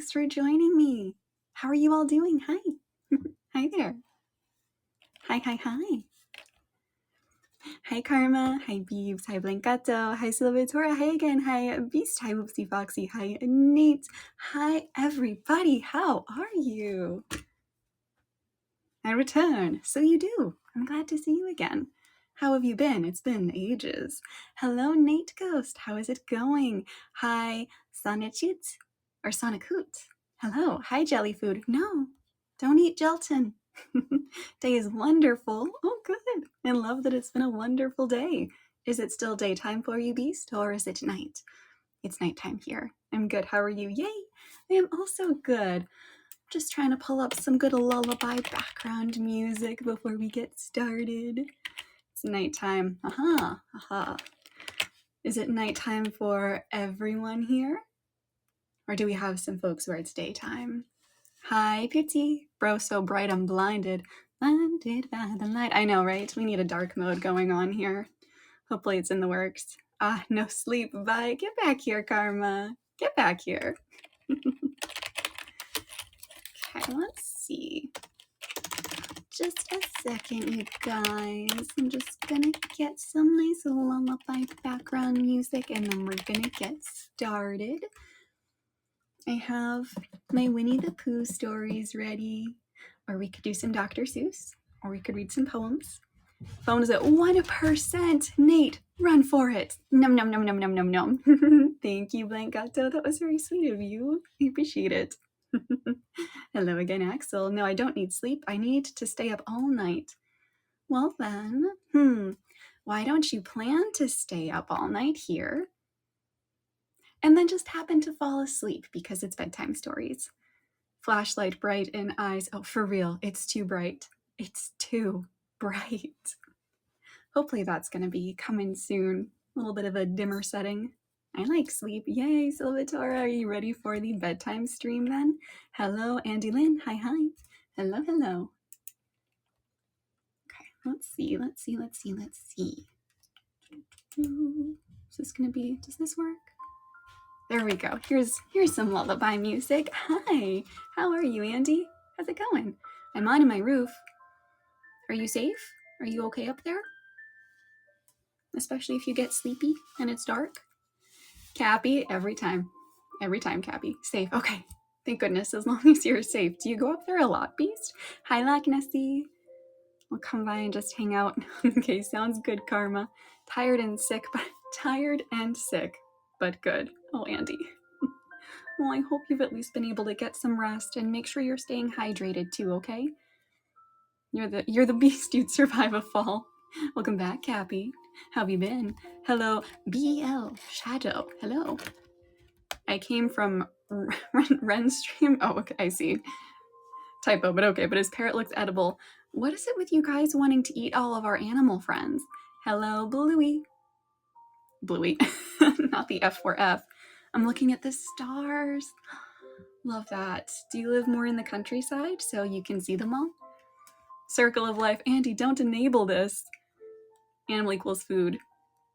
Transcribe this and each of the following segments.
Thanks for joining me. How are you all doing? Hi. Hi there. Hi. Hi, Karma. Hi, Beebs. Hi, Blancato. Hi, Silvatora. Hi again. Hi, Beast. Hi, Whoopsie Foxy. Hi, Nate. Hi, everybody. How are you? I return. So you do. I'm glad to see you again. How have you been? It's been ages. Hello, Nate Ghost. How is it going? Hi, Sonichit or Sonichoot. Hello. Hi, Jelly Food. No, don't eat gelatin. Day is wonderful. Oh, good. I love that it's been a wonderful day. Is it still daytime for you, Beast, or is it night? It's nighttime here. I'm good. How are you? Yay. I am also good. Just trying to pull up some good lullaby background music before we get started. It's nighttime. Aha. Is it nighttime for everyone here? Or do we have some folks where it's daytime? Hi, Pitsy. Bro, so bright I'm blinded. Blinded by the light. I know, right? We need a dark mode going on here. Hopefully it's in the works. Ah, no sleep. Bye. Get back here, Karma. Get back here. Okay, let's see. Just a second, you guys. I'm just gonna get some nice lullaby background music and then we're gonna get started. I have my Winnie the Pooh stories ready, or we could do some Dr. Seuss, or we could read some poems. Phone is at 1%. Nate, run for it. Num. Thank you, Blancato. That was very sweet of you. I appreciate it. Hello again, Axel. No, I don't need sleep. I need to stay up all night. Well then, why don't you plan to stay up all night here and then just happen to fall asleep because it's bedtime stories? Flashlight bright in eyes. Oh, for real, it's too bright. It's too bright. Hopefully that's going to be coming soon. A little bit of a dimmer setting. I like sleep. Yay, Silvatora. Are you ready for the bedtime stream then? Hello, Andy Lynn. Hi. Hello. Okay, let's see. Is this going to be, does this work? There we go. Here's some lullaby music. Hi, how are you, Andy? How's it going? I'm on my roof. Are you safe? Are you okay up there? Especially if you get sleepy and it's dark. Cappy, every time, Cappy. Safe. Okay, thank goodness, as long as you're safe. Do you go up there a lot, Beast? Hi, Loch Nessie. We'll come by and just hang out. Okay, sounds good, Karma. Tired and sick, but good. Oh, Andy. Well, I hope you've at least been able to get some rest and make sure you're staying hydrated too, okay? You're the beast, you'd survive a fall. Welcome back, Cappy. How have you been? Hello, BL Shadow. Hello. I came from Ren's stream. Oh, okay, I see. Typo, but okay, but his parrot looks edible. What is it with you guys wanting to eat all of our animal friends? Hello, Bluey. Not the F4F. I'm looking at the stars. Love that. Do you live more in the countryside so you can see them all? Circle of life. Andy, don't enable this. Animal equals food.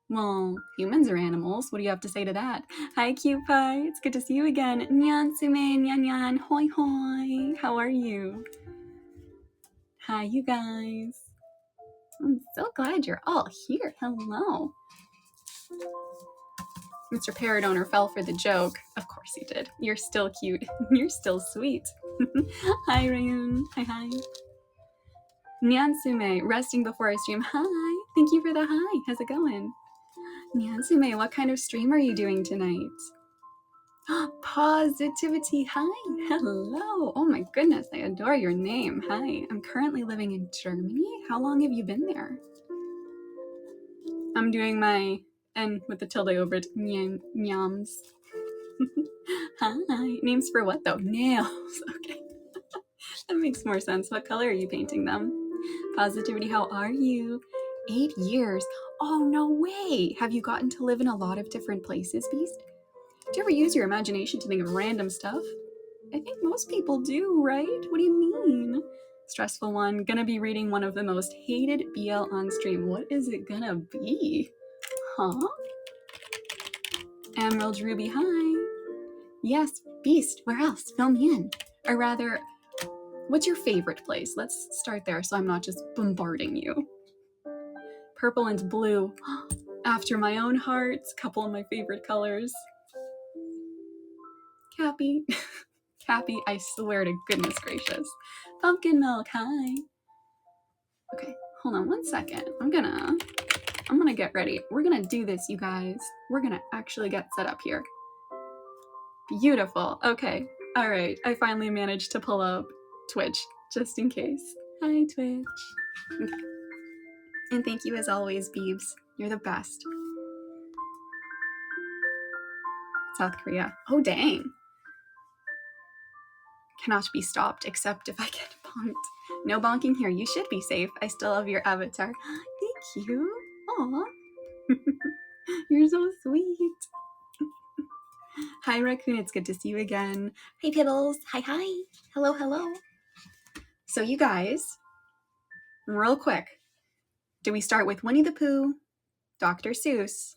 Well, humans are animals. What do you have to say to that? Hi, Cute Pie. It's good to see you again. Nyan Sume, nyan. Hoi hoi. How are you? Hi, you guys. I'm so glad you're all here. Hello. Mr. Parrot Owner fell for the joke. Of course he did. You're still cute. You're still sweet. Hi, Rayun. Hi. Nyan Sume, resting before I stream. Hi. Thank you for the hi. How's it going? Nyan Sume, what kind of stream are you doing tonight? Positivity. Hi. Hello. Oh my goodness. I adore your name. Hi. I'm currently living in Germany. How long have you been there? I'm doing my N with the tilde over it. Nyams. Hi. Names for what though? Nails. Okay. That makes more sense. What color are you painting them? Positivity. How are you? 8 years. Oh, no way. Have you gotten to live in a lot of different places, Beast? Do you ever use your imagination to think of random stuff? I think most people do, right? What do you mean? Stressful one. Gonna be reading one of the most hated BL on stream. What is it gonna be? Huh? Emerald Ruby, hi. Yes, Beast, where else? Fill me in. Or rather, what's your favorite place? Let's start there so I'm not just bombarding you. Purple and blue, after my own heart, couple of my favorite colors. Cappy, Cappy, I swear to goodness gracious. Pumpkin milk, hi. Okay, hold on one second. I'm gonna get ready. We're gonna do this, you guys. We're gonna actually get set up here. Beautiful. Okay. All right. I finally managed to pull up Twitch, just in case. Hi, Twitch. Okay. And thank you as always, Beebs. You're the best. South Korea. Oh, dang. Cannot be stopped except if I get bonked. No bonking here. You should be safe. I still love your avatar. Thank you. Aw. You're so sweet. Hi, Raccoon. It's good to see you again. Hey, Piddles. Hi, hi. Hello, hello. So you guys, real quick, do we start with Winnie the Pooh, Dr. Seuss,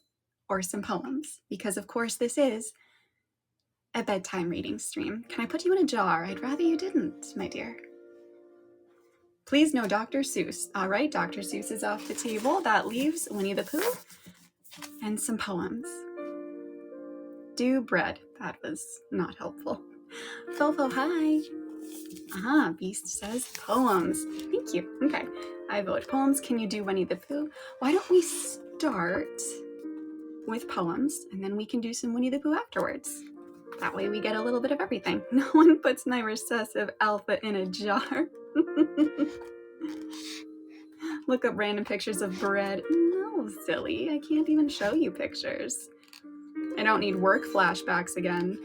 or some poems? Because of course this is a bedtime reading stream. Can I put you in a jar? I'd rather you didn't, my dear. Please no Dr. Seuss. All right, Dr. Seuss is off the table. That leaves Winnie the Pooh and some poems. Do bread. That was not helpful. Fofo, hi. Ah, Beast says poems. Thank you. Okay, I vote poems. Can you do Winnie the Pooh? Why don't we start with poems and then we can do some Winnie the Pooh afterwards? That way we get a little bit of everything. No one puts my recessive alpha in a jar. Look up random pictures of bread. No, silly. I can't even show you pictures. I don't need work flashbacks again.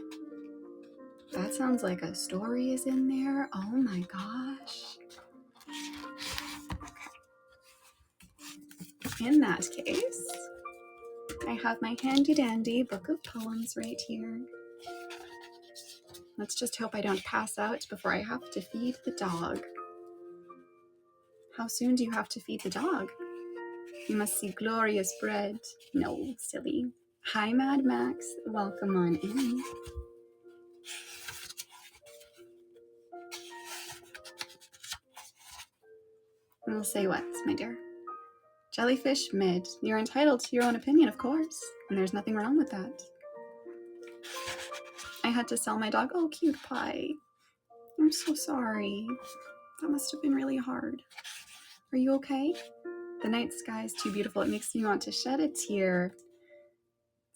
That sounds like a story is in there. Oh my gosh. In that case, I have my handy dandy book of poems right here. Let's just hope I don't pass out before I have to feed the dog. How soon do you have to feed the dog? You must see glorious bread. No, silly. Hi, Mad Max. Welcome on in. We'll say what, my dear? Jellyfish mid. You're entitled to your own opinion, of course. And there's nothing wrong with that. I had to sell my dog. Oh, cute pie. I'm so sorry. That must have been really hard. Are you okay? The night sky is too beautiful. It makes me want to shed a tear.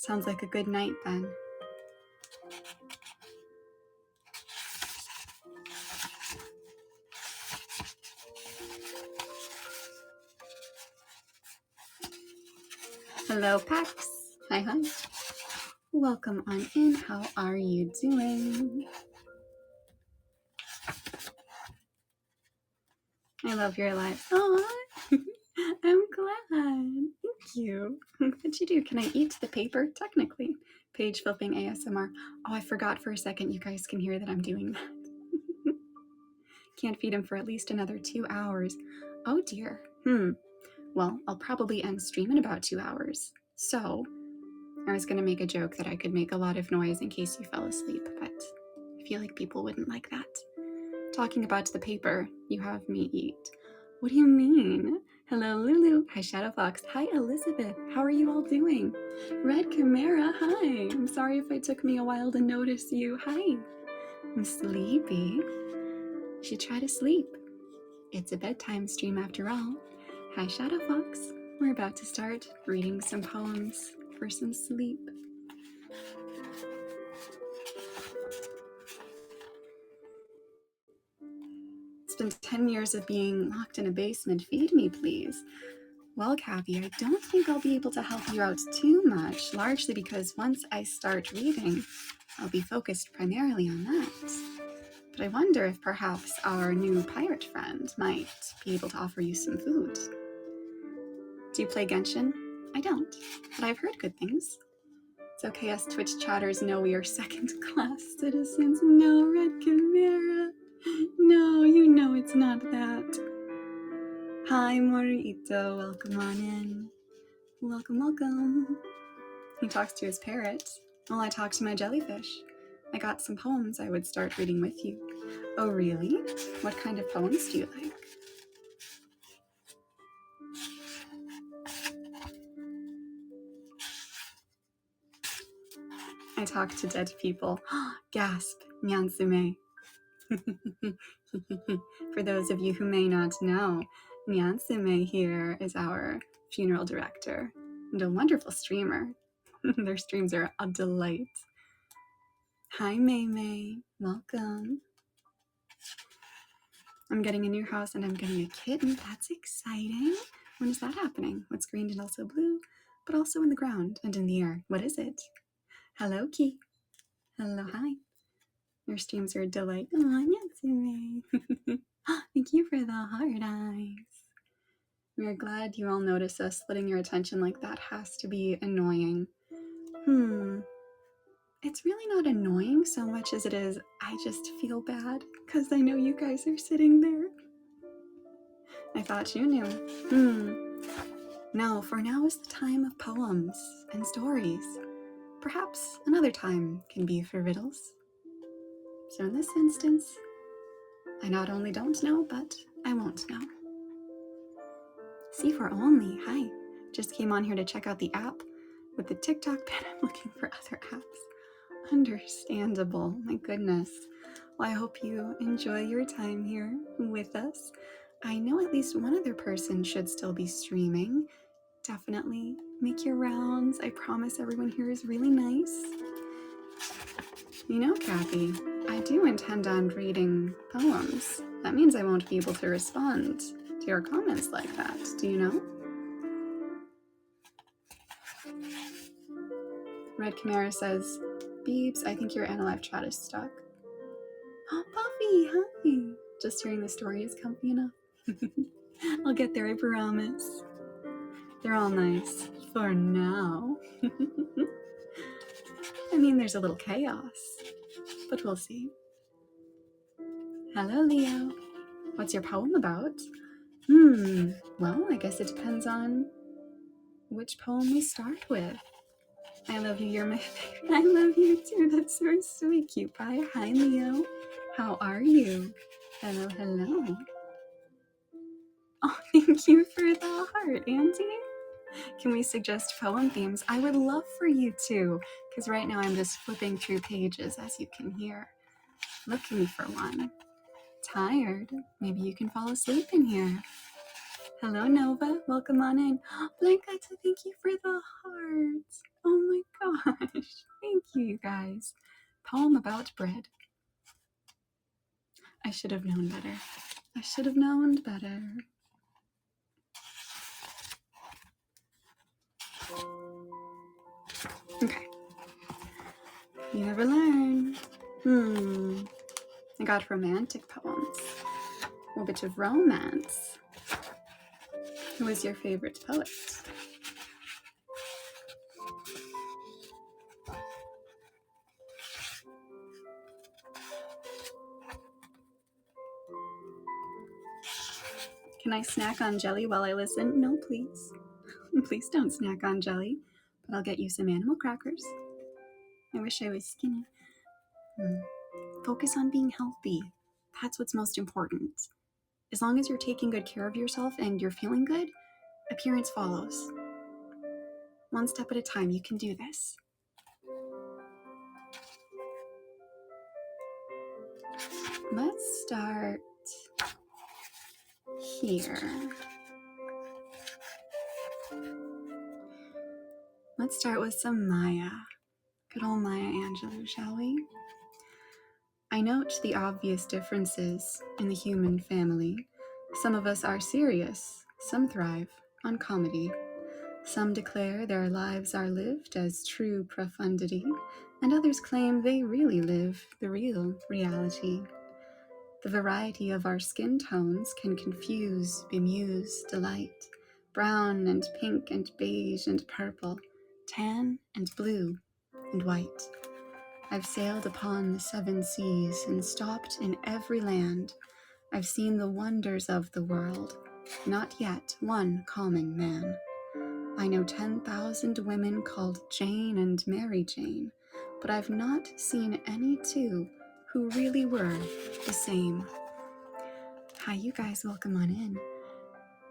Sounds like a good night then. Hello, Pax. Hi, hi. Welcome on in. How are you doing? I love your life. Oh, I'm glad. Thank you. What'd you do? Can I eat the paper? Technically. Page flipping ASMR. Oh, I forgot for a second. You guys can hear that I'm doing that. Can't feed him for at least another 2 hours. Oh dear. Well, I'll probably end stream in about 2 hours. So, I was going to make a joke that I could make a lot of noise in case you fell asleep, but I feel like people wouldn't like that. Talking about the paper, you have me eat. What do you mean? Hello, Lulu. Hi, Shadowfox. Hi, Elizabeth. How are you all doing? Red Chimera. Hi. I'm sorry if it took me a while to notice you. Hi. I'm sleepy. You should try to sleep. It's a bedtime stream after all. Hi, Shadowfox. We're about to start reading some poems for some sleep. It's been 10 years of being locked in a basement. Feed me, please. Well, Cappy, I don't think I'll be able to help you out too much, largely because once I start reading, I'll be focused primarily on that. But I wonder if perhaps our new pirate friend might be able to offer you some food. Do you play Genshin? I don't, but I've heard good things. It's okay, us Twitch chatters know we are second-class citizens. No, Red Chimera. No, you know it's not that. Hi, Morito. Welcome on in. Welcome, welcome. He talks to his parrot. Well, I talk to my jellyfish. I got some poems I would start reading with you. Oh, really? What kind of poems do you like? I talk to dead people. Gasp, Nyansume. For those of you who may not know, Nyansume here is our funeral director and a wonderful streamer. Their streams are a delight. Hi, Mei Mei. Welcome. I'm getting a new house and I'm getting a kitten. That's exciting. When is that happening? What's green and also blue, but also in the ground and in the air? What is it? Hello, Key. Hello, hi. Your streams are a delight. Oh, Nyansume. Thank you for the heart eyes. We are glad you all notice us. Splitting your attention like that has to be annoying. It's really not annoying so much as it is, I just feel bad because I know you guys are sitting there. I thought you knew. No, for now is the time of poems and stories. Perhaps another time can be for riddles. So in this instance, I not only don't know, but I won't know. See for only, hi. Just came on here to check out the app. With the TikTok ban, I'm looking for other apps. Understandable, my goodness. Well, I hope you enjoy your time here with us. I know at least one other person should still be streaming. Definitely make your rounds. I promise everyone here is really nice. You know, Kathy, I do intend on reading poems. That means I won't be able to respond to your comments like that. Do you know? Red Chimera says, Beebs, I think your AniLive chat is stuck. Oh, Buffy, hi. Just hearing the story is comfy enough. I'll get there, I promise. They're all nice for now. I mean, there's a little chaos, but we'll see. Hello, Leo. What's your poem about? Well, I guess it depends on which poem we start with. I love you, you're my favorite. I love you too, that's so sweet. Cute pie. Hi, Leo. How are you? Hello, hello. Oh, thank you for the heart, Auntie. Can we suggest poem themes? I would love for you to, because right now I'm just flipping through pages, as you can hear, looking for one. Tired? Maybe you can fall asleep in here. Hello, Nova. Welcome on in. Blankata, thank you for the hearts. Oh my gosh. Thank you, you guys. Poem about bread. I should have known better. I should have known better. Okay. You never learn. I got romantic poems. A bit of romance. Who is your favorite poet? Can I snack on jelly while I listen? No, please. Please don't snack on jelly, but I'll get you some animal crackers. I wish I was skinny. Focus on being healthy. That's what's most important. As long as you're taking good care of yourself and you're feeling good, appearance follows. One step at a time, you can do this. Let's start here. Let's start with some Maya. Good old Maya Angelou, shall we? I note the obvious differences in the human family. Some of us are serious, some thrive on comedy. Some declare their lives are lived as true profundity, and others claim they really live the real reality. The variety of our skin tones can confuse, bemuse, delight. Brown and pink and beige and purple, tan and blue and white. I've sailed upon the 7 seas and stopped in every land. I've seen the wonders of the world, not yet one common man. I know 10,000 women called Jane and Mary Jane, but I've not seen any two who really were the same. Hi, you guys, welcome on in.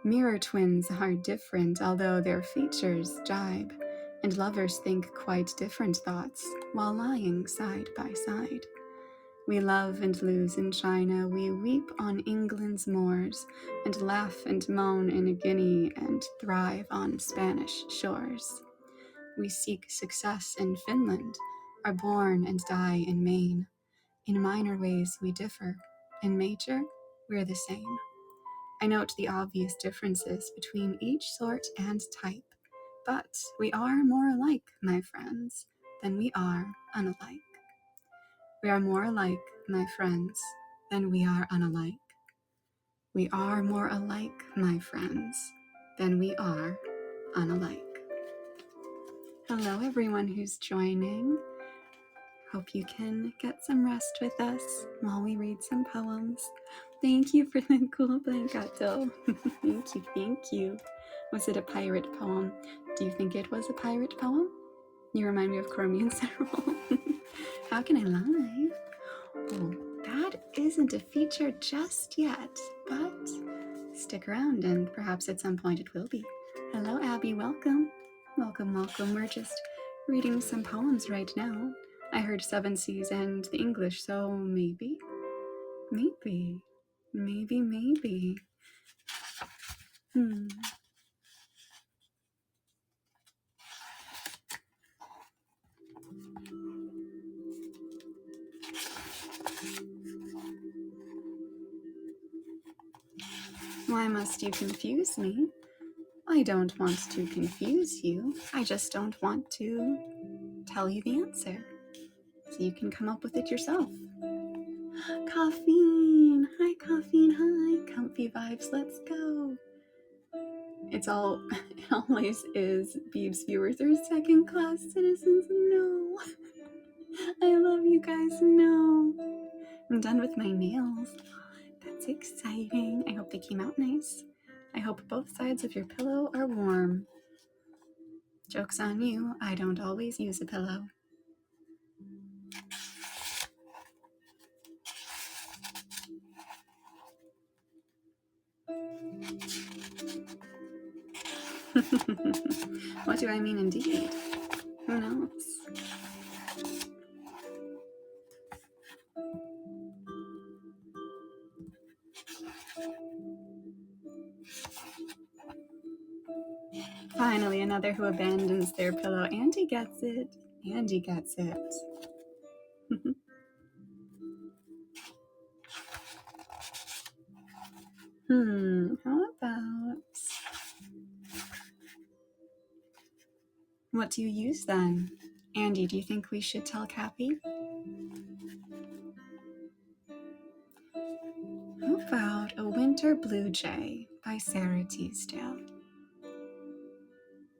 Mirror twins are different, although their features jibe, and lovers think quite different thoughts while lying side by side. We love and lose in China, we weep on England's moors, and laugh and moan in Guinea, and thrive on Spanish shores. We seek success in Finland, are born and die in Maine. In minor ways we differ, in major we're the same. I note the obvious differences between each sort and type, but we are more alike, my friends, than we are unalike. We are more alike, my friends, than we are unalike. We are more alike, my friends, than we are unalike. Hello, everyone who's joining. Hope you can get some rest with us while we read some poems. Thank you for the cool blancato. Thank you. Was it a pirate poem? Do you think it was a pirate poem? You remind me of Chromie and Cyril. How can I lie? Oh, that isn't a feature just yet, but stick around and perhaps at some point it will be. Hello, Abby. Welcome. Welcome, welcome. We're just reading some poems right now. I heard Seven Seas and the English, so maybe. Why must you confuse me? I don't want to confuse you. I just don't want to tell you the answer, so you can come up with it yourself. Caffeine! Hi, Caffeine, hi. Comfy vibes, let's go. It always is Beeb's viewers are second class citizens. No. I love you guys. No. I'm done with my nails. That's exciting. I hope they came out nice. I hope both sides of your pillow are warm. Joke's on you, I don't always use a pillow. What do I mean indeed? Who knows? Finally, another who abandons their pillow. Andy gets it. Andy gets it. How about... What do you use then? Andy, do you think we should tell Cappy? How about A Winter Blue Jay by Sarah Teasdale?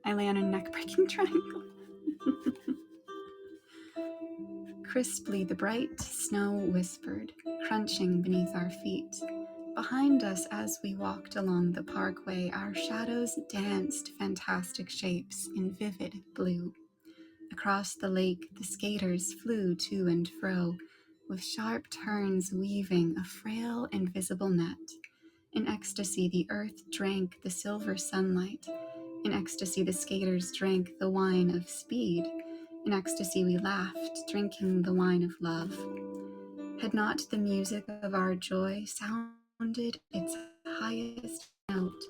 I lay on a neck-breaking triangle. Crisply the bright snow whispered, crunching beneath our feet. Behind us as we walked along the parkway, our shadows danced fantastic shapes in vivid blue. Across the lake, the skaters flew to and fro, with sharp turns weaving a frail invisible net. In ecstasy, the earth drank the silver sunlight. In ecstasy, the skaters drank the wine of speed. In ecstasy, we laughed, drinking the wine of love. Had not the music of our joy sounded its highest note?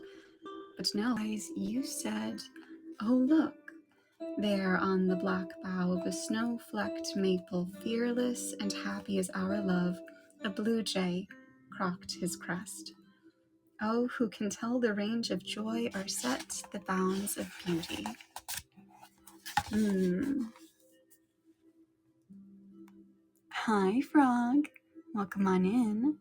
But no, as you said, oh look, there on the black bough of a snow-flecked maple, fearless and happy as our love, a blue jay crocked his crest. Oh, who can tell the range of joy or set the bounds of beauty? Hi, Frog. Welcome on in.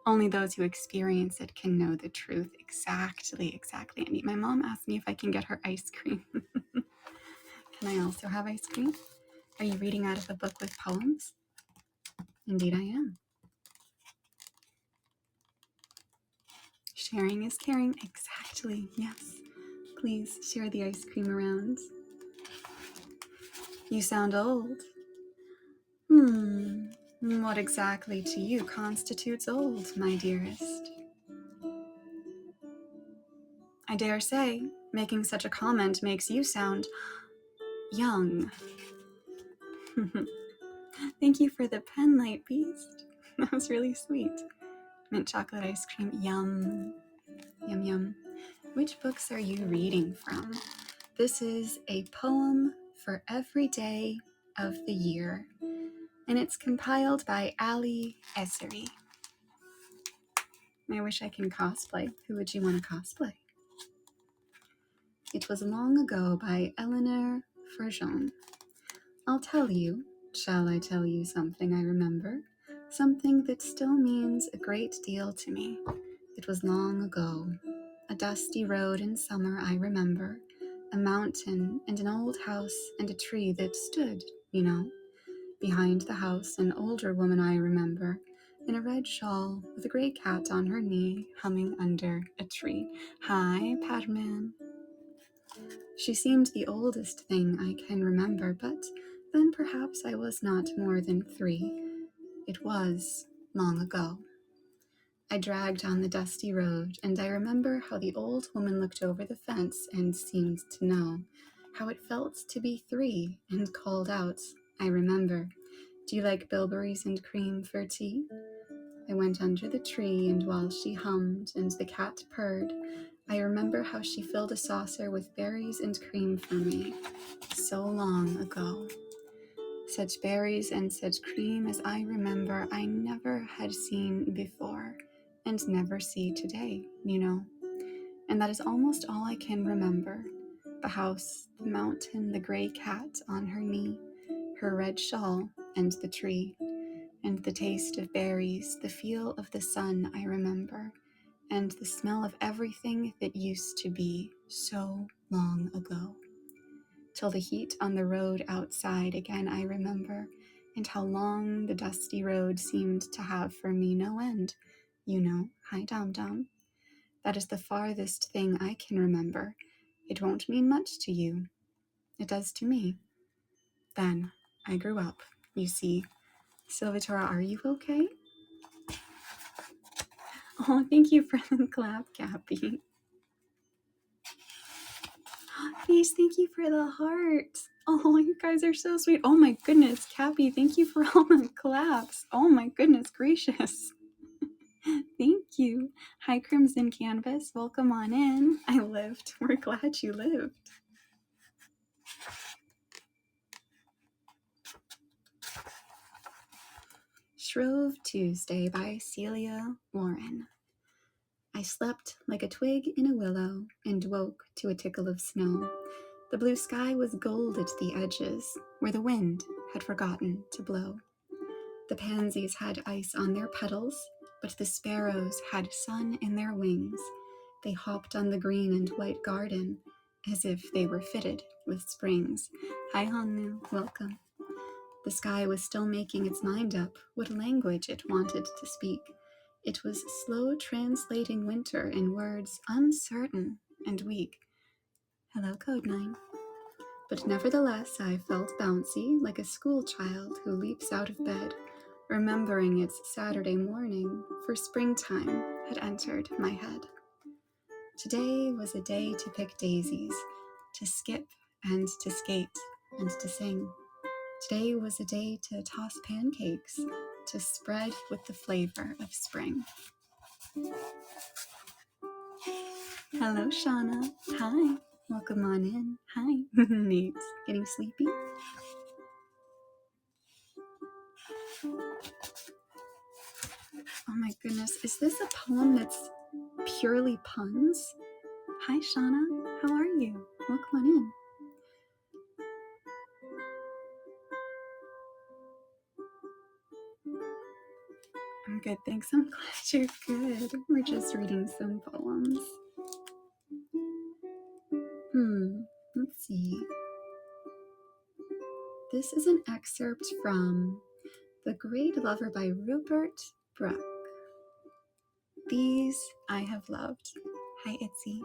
Only those who experience it can know the truth. Exactly. Andy, my mom asked me if I can get her ice cream. Can I also have ice cream? Are you reading out of a book with poems? Indeed I am. Sharing is caring. Exactly. Yes. Please share the ice cream around. You sound old. What exactly to you constitutes old, my dearest? I dare say, making such a comment makes you sound young. Thank you for the pen light, Beast. That was really sweet. Mint chocolate ice cream, yum. Yum, yum. Which books are you reading from? This is a poem for every day of the year, and it's compiled by Ali Essery. I wish I can cosplay. Who would you want to cosplay? It Was Long Ago by Eleanor Farjeon. I'll tell you, shall I tell you something I remember? Something that still means a great deal to me. It was long ago. A dusty road in summer I remember. A mountain and an old house and a tree that stood, you know. Behind the house, an older woman I remember, in a red shawl with a gray cat on her knee, humming under a tree. Hi, Padman. She seemed the oldest thing I can remember, but then perhaps I was not more than 3. It was long ago. I dragged on the dusty road, and I remember how the old woman looked over the fence and seemed to know how it felt to be 3 and called out, I remember, do you like bilberries and cream for tea? I went under the tree, and while she hummed and the cat purred, I remember how she filled a saucer with berries and cream for me, so long ago. Such berries and such cream as I remember I never had seen before, and never see today, you know. And that is almost all I can remember. The house, the mountain, the gray cat on her knee, her red shawl, and the tree. And the taste of berries, the feel of the sun I remember, and the smell of everything that used to be so long ago. Till the heat on the road outside again I remember, and how long the dusty road seemed to have for me no end. You know, hi Dom Dom. That is the farthest thing I can remember. It won't mean much to you. It does to me. Then I grew up, you see. Silvatora, are you okay? Oh, thank you for the clap, Cappy. Please, thank you for the heart. Oh, you guys are so sweet. Oh my goodness, Cappy, thank you for all the claps. Oh my goodness gracious. Thank you. Hi, Crimson Canvas. Welcome on in. I lived. We're glad you lived. Shrove Tuesday by Celia Lauren. I slept like a twig in a willow and woke to a tickle of snow. The blue sky was gold at the edges, where the wind had forgotten to blow. The pansies had ice on their petals, but the sparrows had sun in their wings. They hopped on the green and white garden as if they were fitted with springs. Hi, Hongnu, welcome. The sky was still making its mind up what language it wanted to speak. It was slow translating winter in words uncertain and weak. Hello, Code 9. But nevertheless, I felt bouncy, like a school child who leaps out of bed, remembering it's Saturday morning, for springtime had entered my head. Today was a day to pick daisies, to skip and to skate and to sing. Today was a day to toss pancakes, to spread with the flavor of spring. Hello, Shauna. Hi. Welcome on in. Hi. Nate. Getting sleepy? Oh my goodness. Is this a poem that's purely puns? Hi, Shauna. How are you? Welcome on in. I'm good, thanks. I'm glad you're good. We're just reading some poems. Let's see. This is an excerpt from The Great Lover by Rupert Brooke. These I have loved. Hi, Itzy.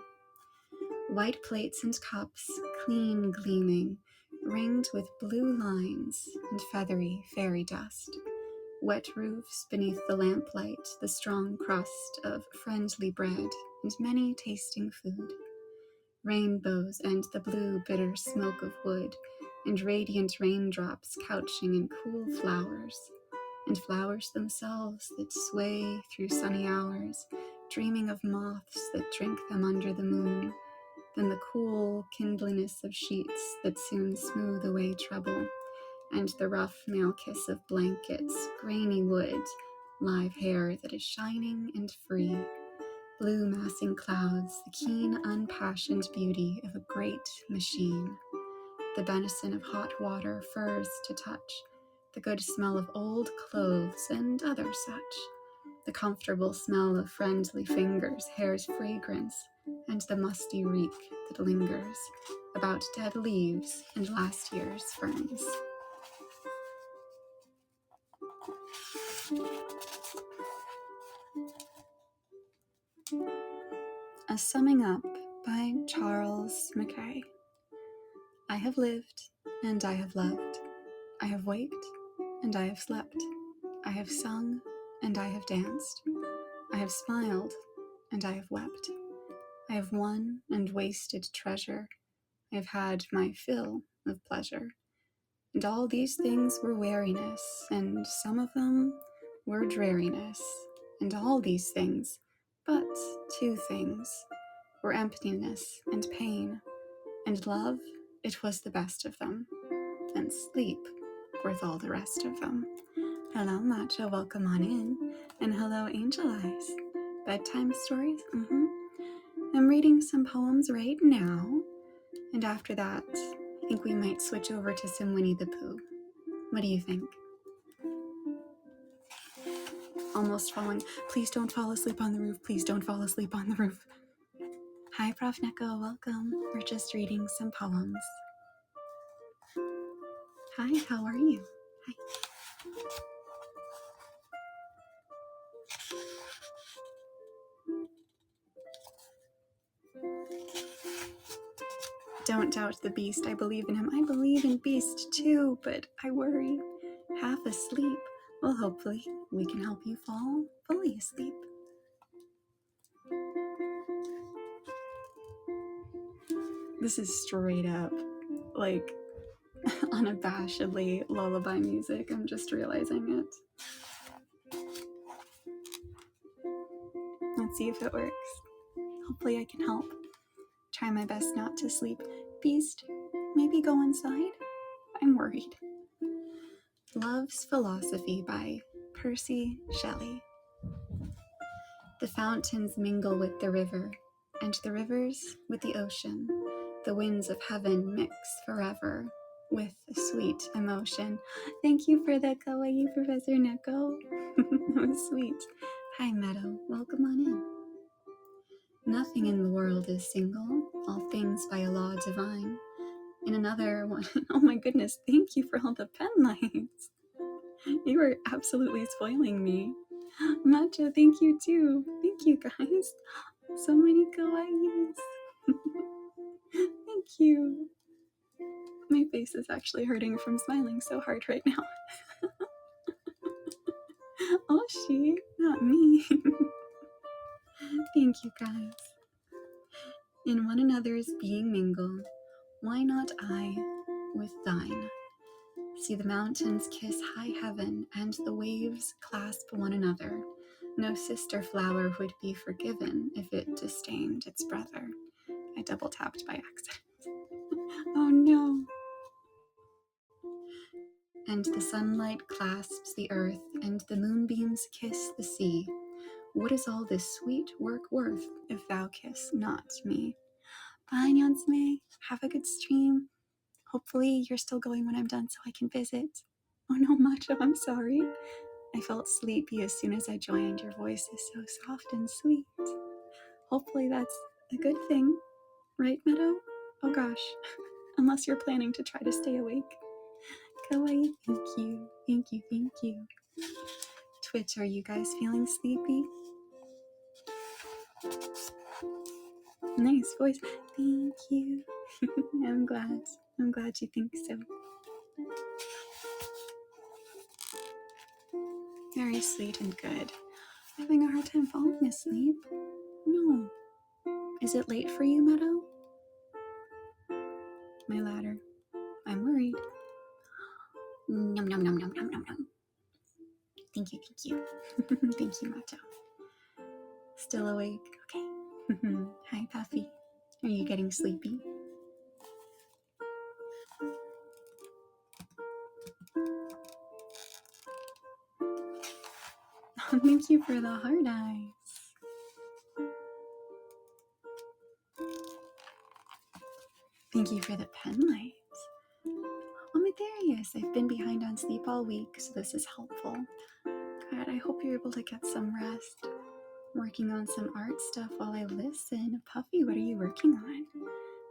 White plates and cups, clean gleaming, ringed with blue lines and feathery fairy dust. Wet roofs beneath the lamplight, the strong crust of friendly bread and many tasting food. Rainbows and the blue bitter smoke of wood, and radiant raindrops couching in cool flowers, and flowers themselves that sway through sunny hours, dreaming of moths that drink them under the moon, then the cool kindliness of sheets that soon smooth away trouble, and the rough male kiss of blankets, grainy wood, live hair that is shining and free, blue massing clouds, the keen unpassioned beauty of a great machine, the benison of hot water, furs to touch, the good smell of old clothes and other such, the comfortable smell of friendly fingers, hair's fragrance, and the musty reek that lingers about dead leaves and last year's ferns. A Summing Up by Charles Mackay. I have lived, and I have loved. I have waked, and I have slept. I have sung, and I have danced. I have smiled, and I have wept. I have won and wasted treasure. I have had my fill of pleasure. And all these things were weariness, and some of them were dreariness. And all these things, but two things, were emptiness and pain. And love, it was the best of them. And sleep, worth all the rest of them. Hello, Matcha, welcome on in. And hello, Angel Eyes. Bedtime stories? I'm reading some poems right now. And after that, I think we might switch over to some Winnie the Pooh. What do you think? Almost falling. Please don't fall asleep on the roof. Please don't fall asleep on the roof. Hi, Prof. Neko. Welcome. We're just reading some poems. Hi, how are you? Hi. Don't doubt the beast. I believe in him. I believe in Beast too, but I worry. Half asleep. Well, hopefully we can help you fall fully asleep. This is straight up, like, unabashedly lullaby music. I'm just realizing it. Let's see if it works. Hopefully I can help. Try my best not to sleep. Beast, maybe go inside? I'm worried. Love's Philosophy by Percy Shelley. The fountains mingle with the river, and the rivers with the ocean. The winds of heaven mix forever with a sweet emotion. Thank you for the kawaii, Professor Neko. That was sweet. Hi, Meadow. Welcome on in. Nothing in the world is single, all things by a law divine. In another one, oh my goodness, thank you for all the pen lights. You were absolutely spoiling me. Matcha, thank you too. Thank you guys. So many kawaiis. Thank you. My face is actually hurting from smiling so hard right now. Oh, she, not me. Thank you guys. In one another's being mingle, why not I with thine? See the mountains kiss high heaven, and the waves clasp one another. No sister flower would be forgiven if it disdained its brother. I double tapped by accident. Oh no. And the sunlight clasps the earth, and the moonbeams kiss the sea. What is all this sweet work worth if thou kiss not me? Bye, Nyansme. Have a good stream. Hopefully you're still going when I'm done so I can visit. Oh no, Macho, I'm sorry. I felt sleepy as soon as I joined. Your voice is so soft and sweet. Hopefully that's a good thing. Right, Meadow? Oh gosh. Unless you're planning to try to stay awake. Kawaii, thank you. Thank you, thank you. Twitch, are you guys feeling sleepy? Nice voice. Thank you. I'm glad. I'm glad you think so. Very sweet and good. Having a hard time falling asleep? No. Is it late for you, Meadow? My ladder. I'm worried. Nom nom nom nom nom nom nom. Thank you, thank you. Thank you, Meadow. Still awake? Okay. Hi, Puffy. Are you getting sleepy? Thank you for the hard eyes. Thank you for the pen lights. Oh, Medarius, I've been behind on sleep all week, so this is helpful. God, I hope you're able to get some rest. Working on some art stuff while I listen. Puffy, what are you working on?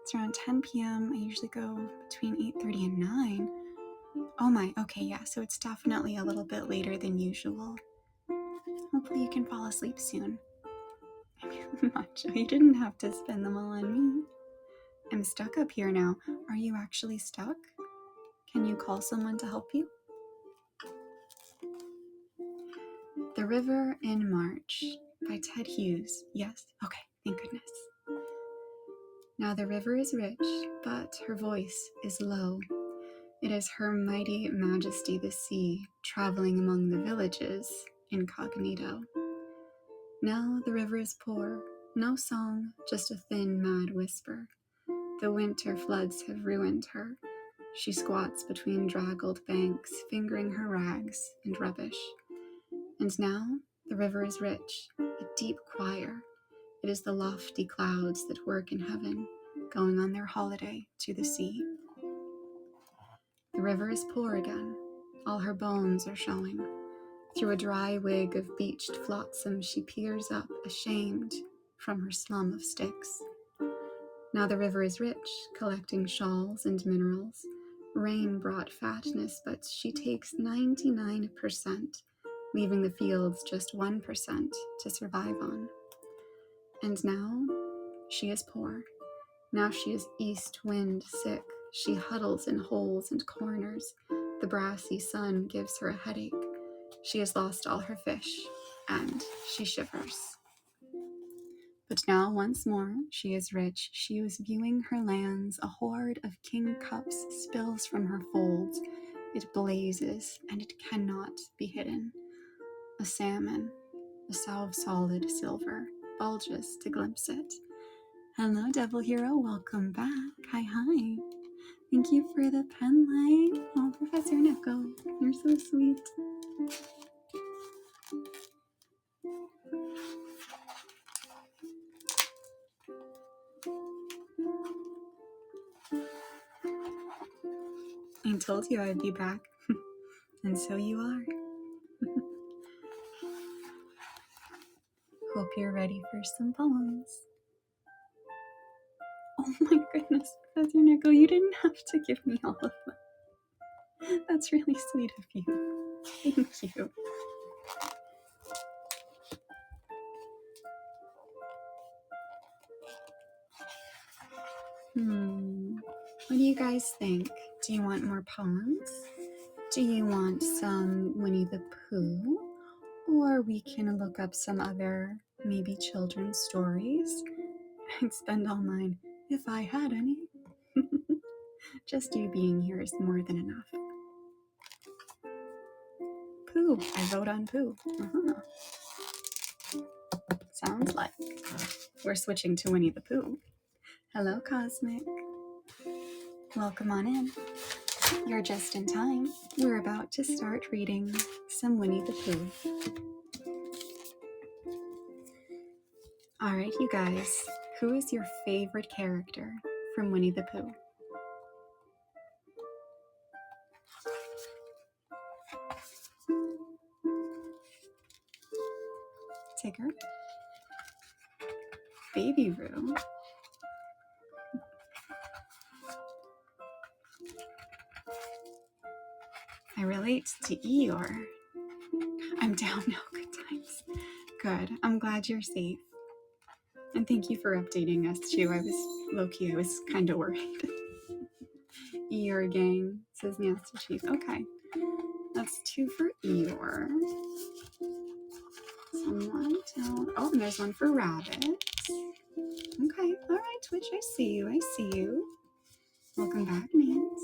It's around 10 p.m. I usually go between 8:30 and 9. Oh my, okay, yeah, so it's definitely a little bit later than usual. Hopefully you can fall asleep soon. Macho, you didn't have to spend them all on me. I'm stuck up here now. Are you actually stuck? Can you call someone to help you? The River in March by Ted Hughes. Yes? Okay, thank goodness. Now the river is rich, but her voice is low. It is her mighty majesty the sea, traveling among the villages, incognito. Now the river is poor, no song, just a thin, mad whisper. The winter floods have ruined her. She squats between draggled banks, fingering her rags and rubbish. And now the river is rich, a deep choir. It is the lofty clouds that work in heaven, going on their holiday to the sea. The river is poor again. All her bones are showing. Through a dry wig of beached flotsam, she peers up, ashamed, from her slum of sticks. Now the river is rich, collecting shawls and minerals. Rain brought fatness, but she takes 99%, leaving the fields just 1% to survive on. And now she is poor. Now she is east wind sick. She huddles in holes and corners. The brassy sun gives her a headache. She has lost all her fish, and she shivers. But now once more she is rich. She is viewing her lands. A hoard of king cups spills from her folds. It blazes, and it cannot be hidden. A salmon, a sow of solid silver, bulges to glimpse it. Hello, Devil Hero. Welcome back. Hi, hi. Thank you for the pen light. Oh, Professor Neko, you're so sweet. I told you I'd be back. And so you are. Hope you're ready for some poems. Oh my goodness, Professor Neko, you didn't have to give me all of them. That's really sweet of you. Thank you. What do you guys think? Do you want more poems? Do you want some Winnie the Pooh? Or we can look up some other, maybe children's stories. I'd spend all mine if I had any. Just you being here is more than enough. Pooh. I vote on Pooh. Sounds like we're switching to Winnie the Pooh. Hello, Cosmic. Welcome on in. You're just in time. We're about to start reading some Winnie the Pooh. All right, you guys. Who is your favorite character from Winnie the Pooh? Tigger? Baby Roo? I relate to Eeyore. I'm down now. Good times. Good. I'm glad you're safe. And thank you for updating us too. I was low-key, I was kind of worried. Eeyore gang, says Nasty Cheese. Okay, that's 2 for Eeyore. So 1 down. Oh, and there's 1 for Rabbit. Okay, all right, Twitch, I see you. I see you. Welcome back, Nance.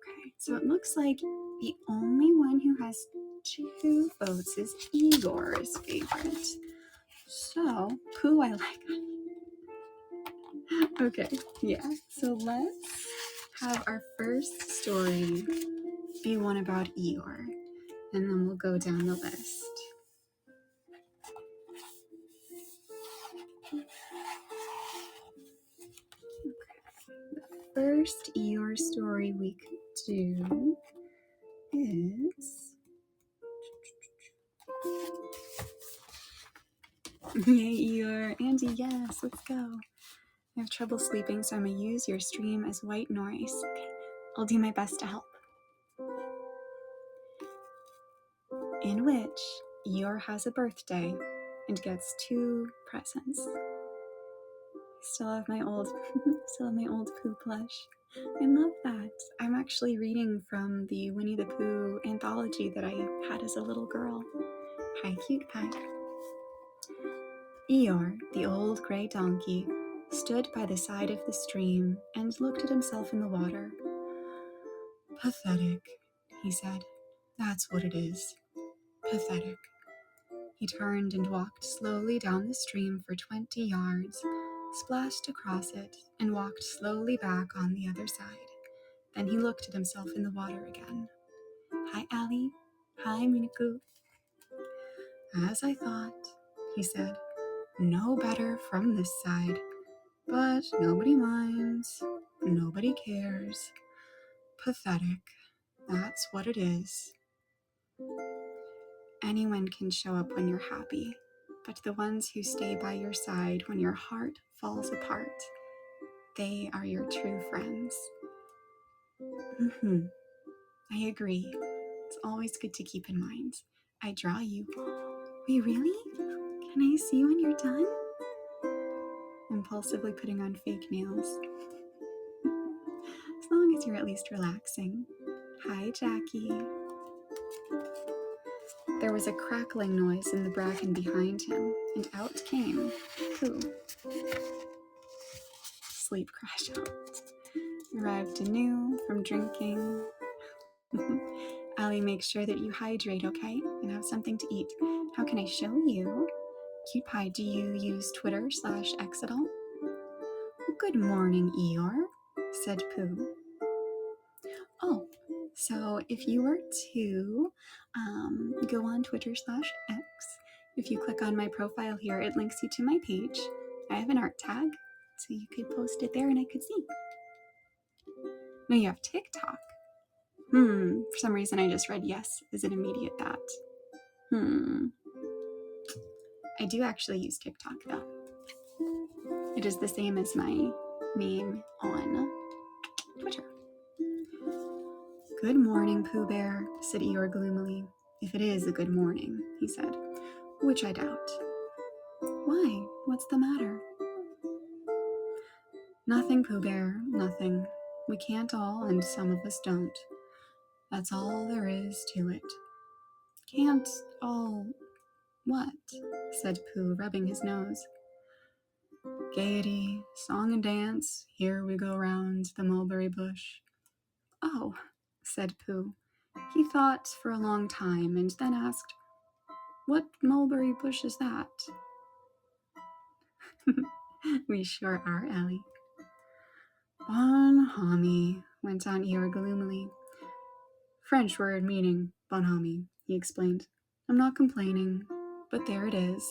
Okay, so it looks like the only one who has 2 votes is Eeyore's favorite. So, Pooh, I like. Okay, yeah. So let's have our first story be one about Eeyore, and then we'll go down the list. First Eeyore story we could do is Yay, Eeyore. Andy, yes, let's go. I have trouble sleeping, so I'm gonna use your stream as white noise. Okay, I'll do my best to help. In which Eeyore has a birthday and gets 2 presents. Still have my old Pooh plush. I love that. I'm actually reading from the Winnie the Pooh anthology that I had as a little girl. Hi, cute pie. Eeyore, the old gray donkey, stood by the side of the stream and looked at himself in the water. Pathetic, he said. That's what it is. Pathetic. He turned and walked slowly down the stream for 20 yards, splashed across it, and walked slowly back on the other side. Then he looked at himself in the water again. Hi, Allie. Hi, Miniku. As I thought, he said. No better from this side. But nobody minds. Nobody cares. Pathetic. That's what it is. Anyone can show up when you're happy, but the ones who stay by your side when your heart falls apart, they are your true friends. I agree. It's always good to keep in mind. I draw you. Wait, really? Can I see when you're done? Impulsively putting on fake nails. As long as you're at least relaxing. Hi, Jackie. There was a crackling noise in the bracken behind him, and out came Pooh. Sleep crash out. Arrived anew from drinking. Allie, make sure that you hydrate, okay? And have something to eat. How can I show you? Cute pie, do you use Twitter/X at all? Good morning, Eeyore, said Pooh. Oh, so if you were to go on Twitter/X, if you click on my profile here, it links you to my page. I have an art tag, so you could post it there and I could see. No, you have TikTok. For some reason I just read yes as an immediate that. I do actually use TikTok though. It is the same as my name on Twitter. Good morning, Pooh Bear, said Eeyore gloomily. If it is a good morning, he said, which I doubt. Why? What's the matter? Nothing, Pooh Bear, nothing. We can't all, and some of us don't. That's all there is to it. Can't all what? Said Pooh, rubbing his nose. Gaiety, song and dance, here we go round the mulberry bush. Oh, said Pooh. He thought for a long time and then asked, what mulberry bush is that? We sure are, Allie. Bonhomie, went on Eeyore gloomily. French word meaning bonhomie, he explained. I'm not complaining, but there it is.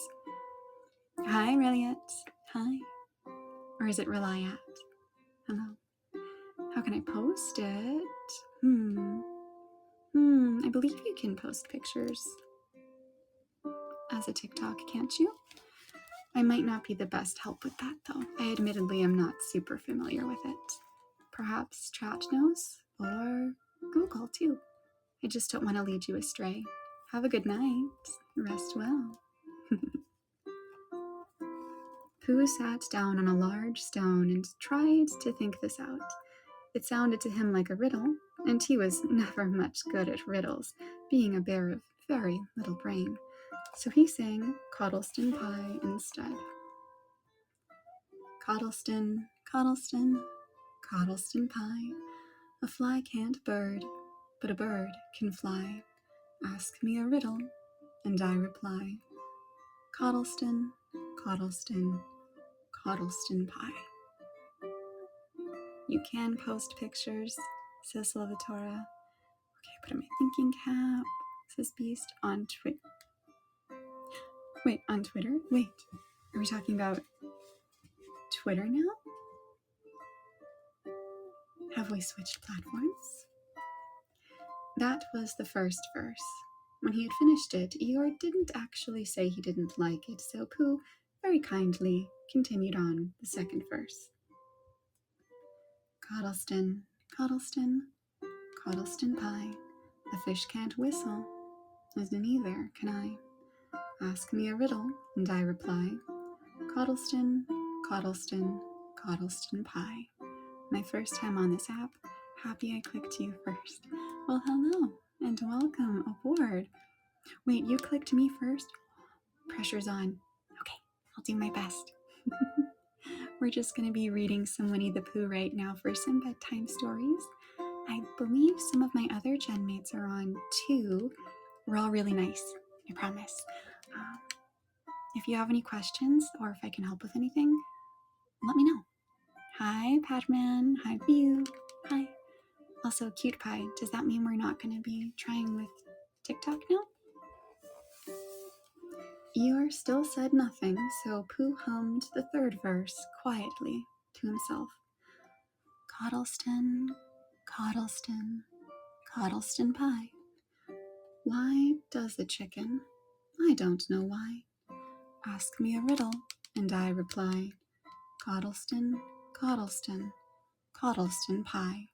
Hi, Reliet. Hi. Or is it Reliat? Hello. How can I post it? I believe you can post pictures as a TikTok, can't you? I might not be the best help with that, though. I admittedly am not super familiar with it. Perhaps Chat knows, or Google, too. I just don't want to lead you astray. Have a good night. Rest well. Pooh sat down on a large stone and tried to think this out. It sounded to him like a riddle, and he was never much good at riddles, being a bear of very little brain. So he sang Coddleston Pie instead. Coddleston, Coddleston, Coddleston Pie. A fly can't bird, but a bird can fly. Ask me a riddle, and I reply. Coddleston, Coddleston, Coddleston Pie. You can post pictures, says Salvatore. Okay, put on my thinking cap, says Beast, on Twitter. Wait, on Twitter? Wait, are we talking about Twitter now? Have we switched platforms? That was the first verse. When he had finished it, Eeyore didn't actually say he didn't like it, so Pooh very kindly continued on the second verse. Coddleston, Coddleston, Coddleston Pie. A fish can't whistle, as neither can I. Ask me a riddle, and I reply. Coddleston, Coddleston, Coddleston Pie. My first time on this app. Happy I clicked you first. Well, hello, and welcome aboard. Wait, you clicked me first? Pressure's on. Okay, I'll do my best. We're just going to be reading some Winnie the Pooh right now for some bedtime stories. I believe some of my other gen mates are on too. We're all really nice, I promise. If you have any questions or if I can help with anything, let me know. Hi, Padman. Hi, View. Hi. Also, Cute Pie. Does that mean we're not going to be trying with TikTok now? Eeyore still said nothing, so Pooh hummed the third verse quietly to himself. Coddleston, Coddleston, Coddleston Pie. Why does the chicken? I don't know why. Ask me a riddle, and I reply. Coddleston, Coddleston, Coddleston Pie.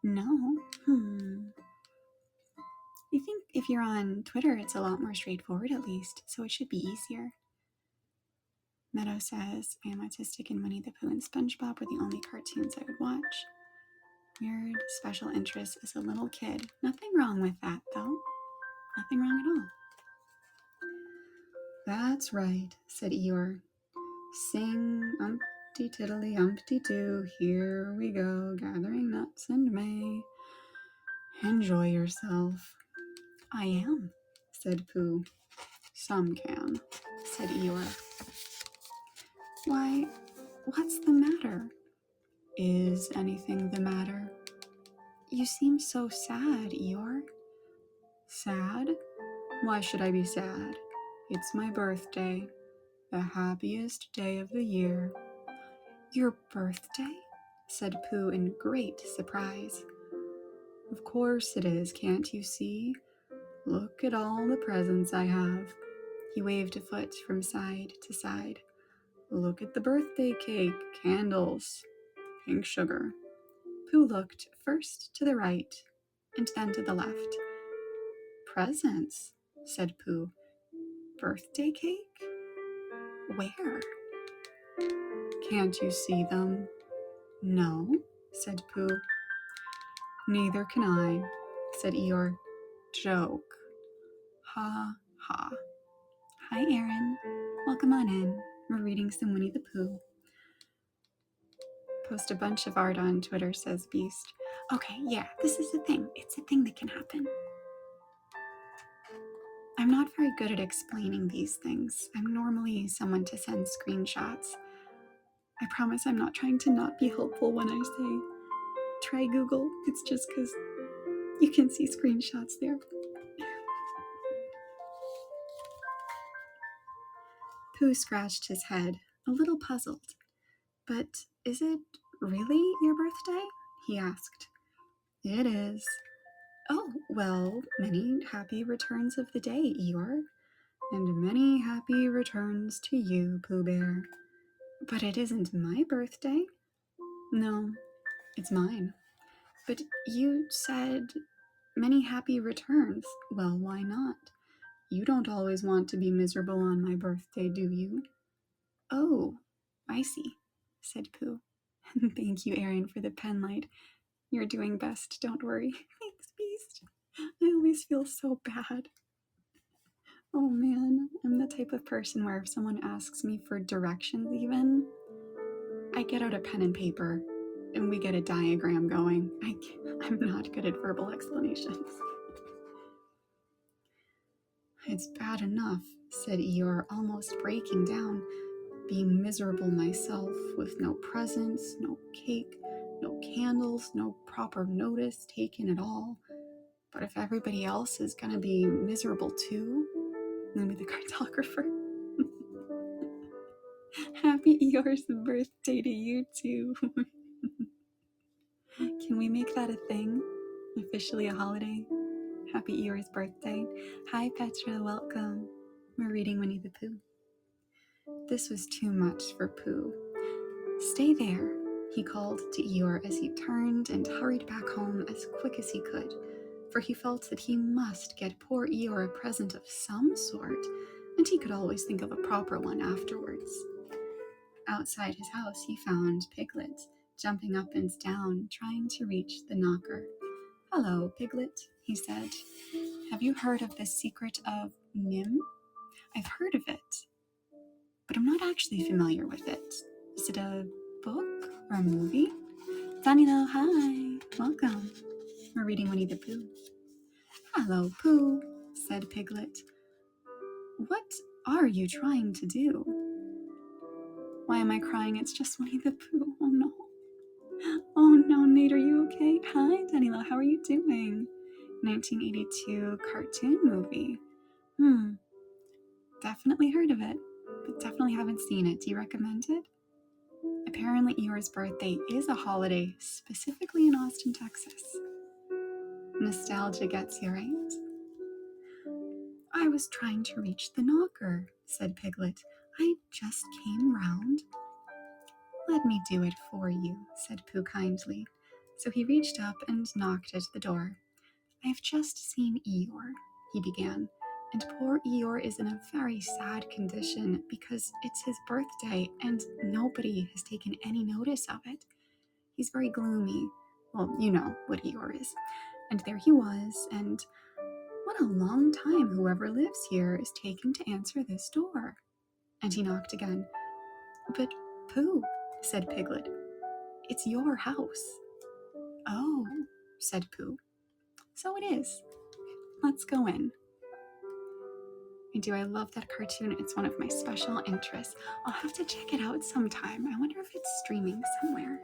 No? I think if you're on Twitter, it's a lot more straightforward at least, so it should be easier. Meadow says, I am autistic and Winnie the Pooh and SpongeBob were the only cartoons I would watch. Weird special interest as a little kid. Nothing wrong with that, though. Nothing wrong at all. That's right, said Eeyore. Sing, umpty tiddly umpty doo, here we go, gathering nuts and may. Enjoy yourself. I am, said Pooh. Some can, said Eeyore. Why, what's the matter? Is anything the matter? You seem so sad, Eeyore. Sad? Why should I be sad? It's my birthday, the happiest day of the year. Your birthday? Said Pooh in great surprise. Of course it is, can't you see? Look at all the presents I have. He waved a foot from side to side. Look at the birthday cake, candles, pink sugar. Pooh looked first to the right and then to the left. Presents, said Pooh. Birthday cake? Where? Can't you see them? No, said Pooh. Neither can I, said Eeyore. Joke. Ha, ha. Hi, Aaron. Welcome on in. We're reading some Winnie the Pooh. Post a bunch of art on Twitter, says Beast. Okay, yeah, this is a thing. It's a thing that can happen. I'm not very good at explaining these things. I'm normally someone to send screenshots. I promise I'm not trying to not be helpful when I say try Google. It's just because you can see screenshots there. Pooh scratched his head, a little puzzled. But is it really your birthday? He asked. It is. Oh, well, many happy returns of the day, Eeyore. And many happy returns to you, Pooh Bear. But it isn't my birthday. No, it's mine. But you said many happy returns. Well, why not? You don't always want to be miserable on my birthday, do you? Oh, I see, said Pooh. Thank you, Aaron, for the pen light. You're doing best, don't worry. Thanks, Beast. I always feel so bad. Oh man, I'm the type of person where if someone asks me for directions even, I get out a pen and paper and we get a diagram going. I'm not good at verbal explanations. It's bad enough, said Eeyore, almost breaking down, being miserable myself with no presents, no cake, no candles, no proper notice taken at all. But if everybody else is gonna be miserable too, maybe the cartographer. Happy Eeyore's birthday to you too. Can we make that a thing? Officially a holiday? Happy Eeyore's birthday. Hi Petra, welcome. We're reading Winnie the Pooh. This was too much for Pooh. Stay there, he called to Eeyore as he turned and hurried back home as quick as he could, for he felt that he must get poor Eeyore a present of some sort, and he could always think of a proper one afterwards. Outside his house, he found Piglet, jumping up and down, trying to reach the knocker. Hello, Piglet, he said. Have you heard of the secret of Nim? I've heard of it, but I'm not actually familiar with it. Is it a book or a movie? Danilo, hi, welcome. We're reading Winnie the Pooh. Hello, Pooh, said Piglet. What are you trying to do? Why am I crying? It's just Winnie the Pooh. Oh no. Oh no, Nate, are you okay? Hi, Danilo, how are you doing? 1982 cartoon movie. Definitely heard of it, but definitely haven't seen it. Do you recommend it? Apparently Eeyore's birthday is a holiday, specifically in Austin, Texas. Nostalgia gets you, right? I was trying to reach the knocker, said Piglet. I just came round. Let me do it for you, said Pooh kindly. So he reached up and knocked at the door. I have just seen Eeyore, he began, and poor Eeyore is in a very sad condition because it's his birthday and nobody has taken any notice of it. He's very gloomy. Well, you know what Eeyore is. And there he was, and what a long time whoever lives here is taking to answer this door. And he knocked again. But Pooh, said Piglet, it's your house. Oh, said Pooh. So it is. Let's go in. I love that cartoon. It's one of my special interests. I'll have to check it out sometime. I wonder if it's streaming somewhere.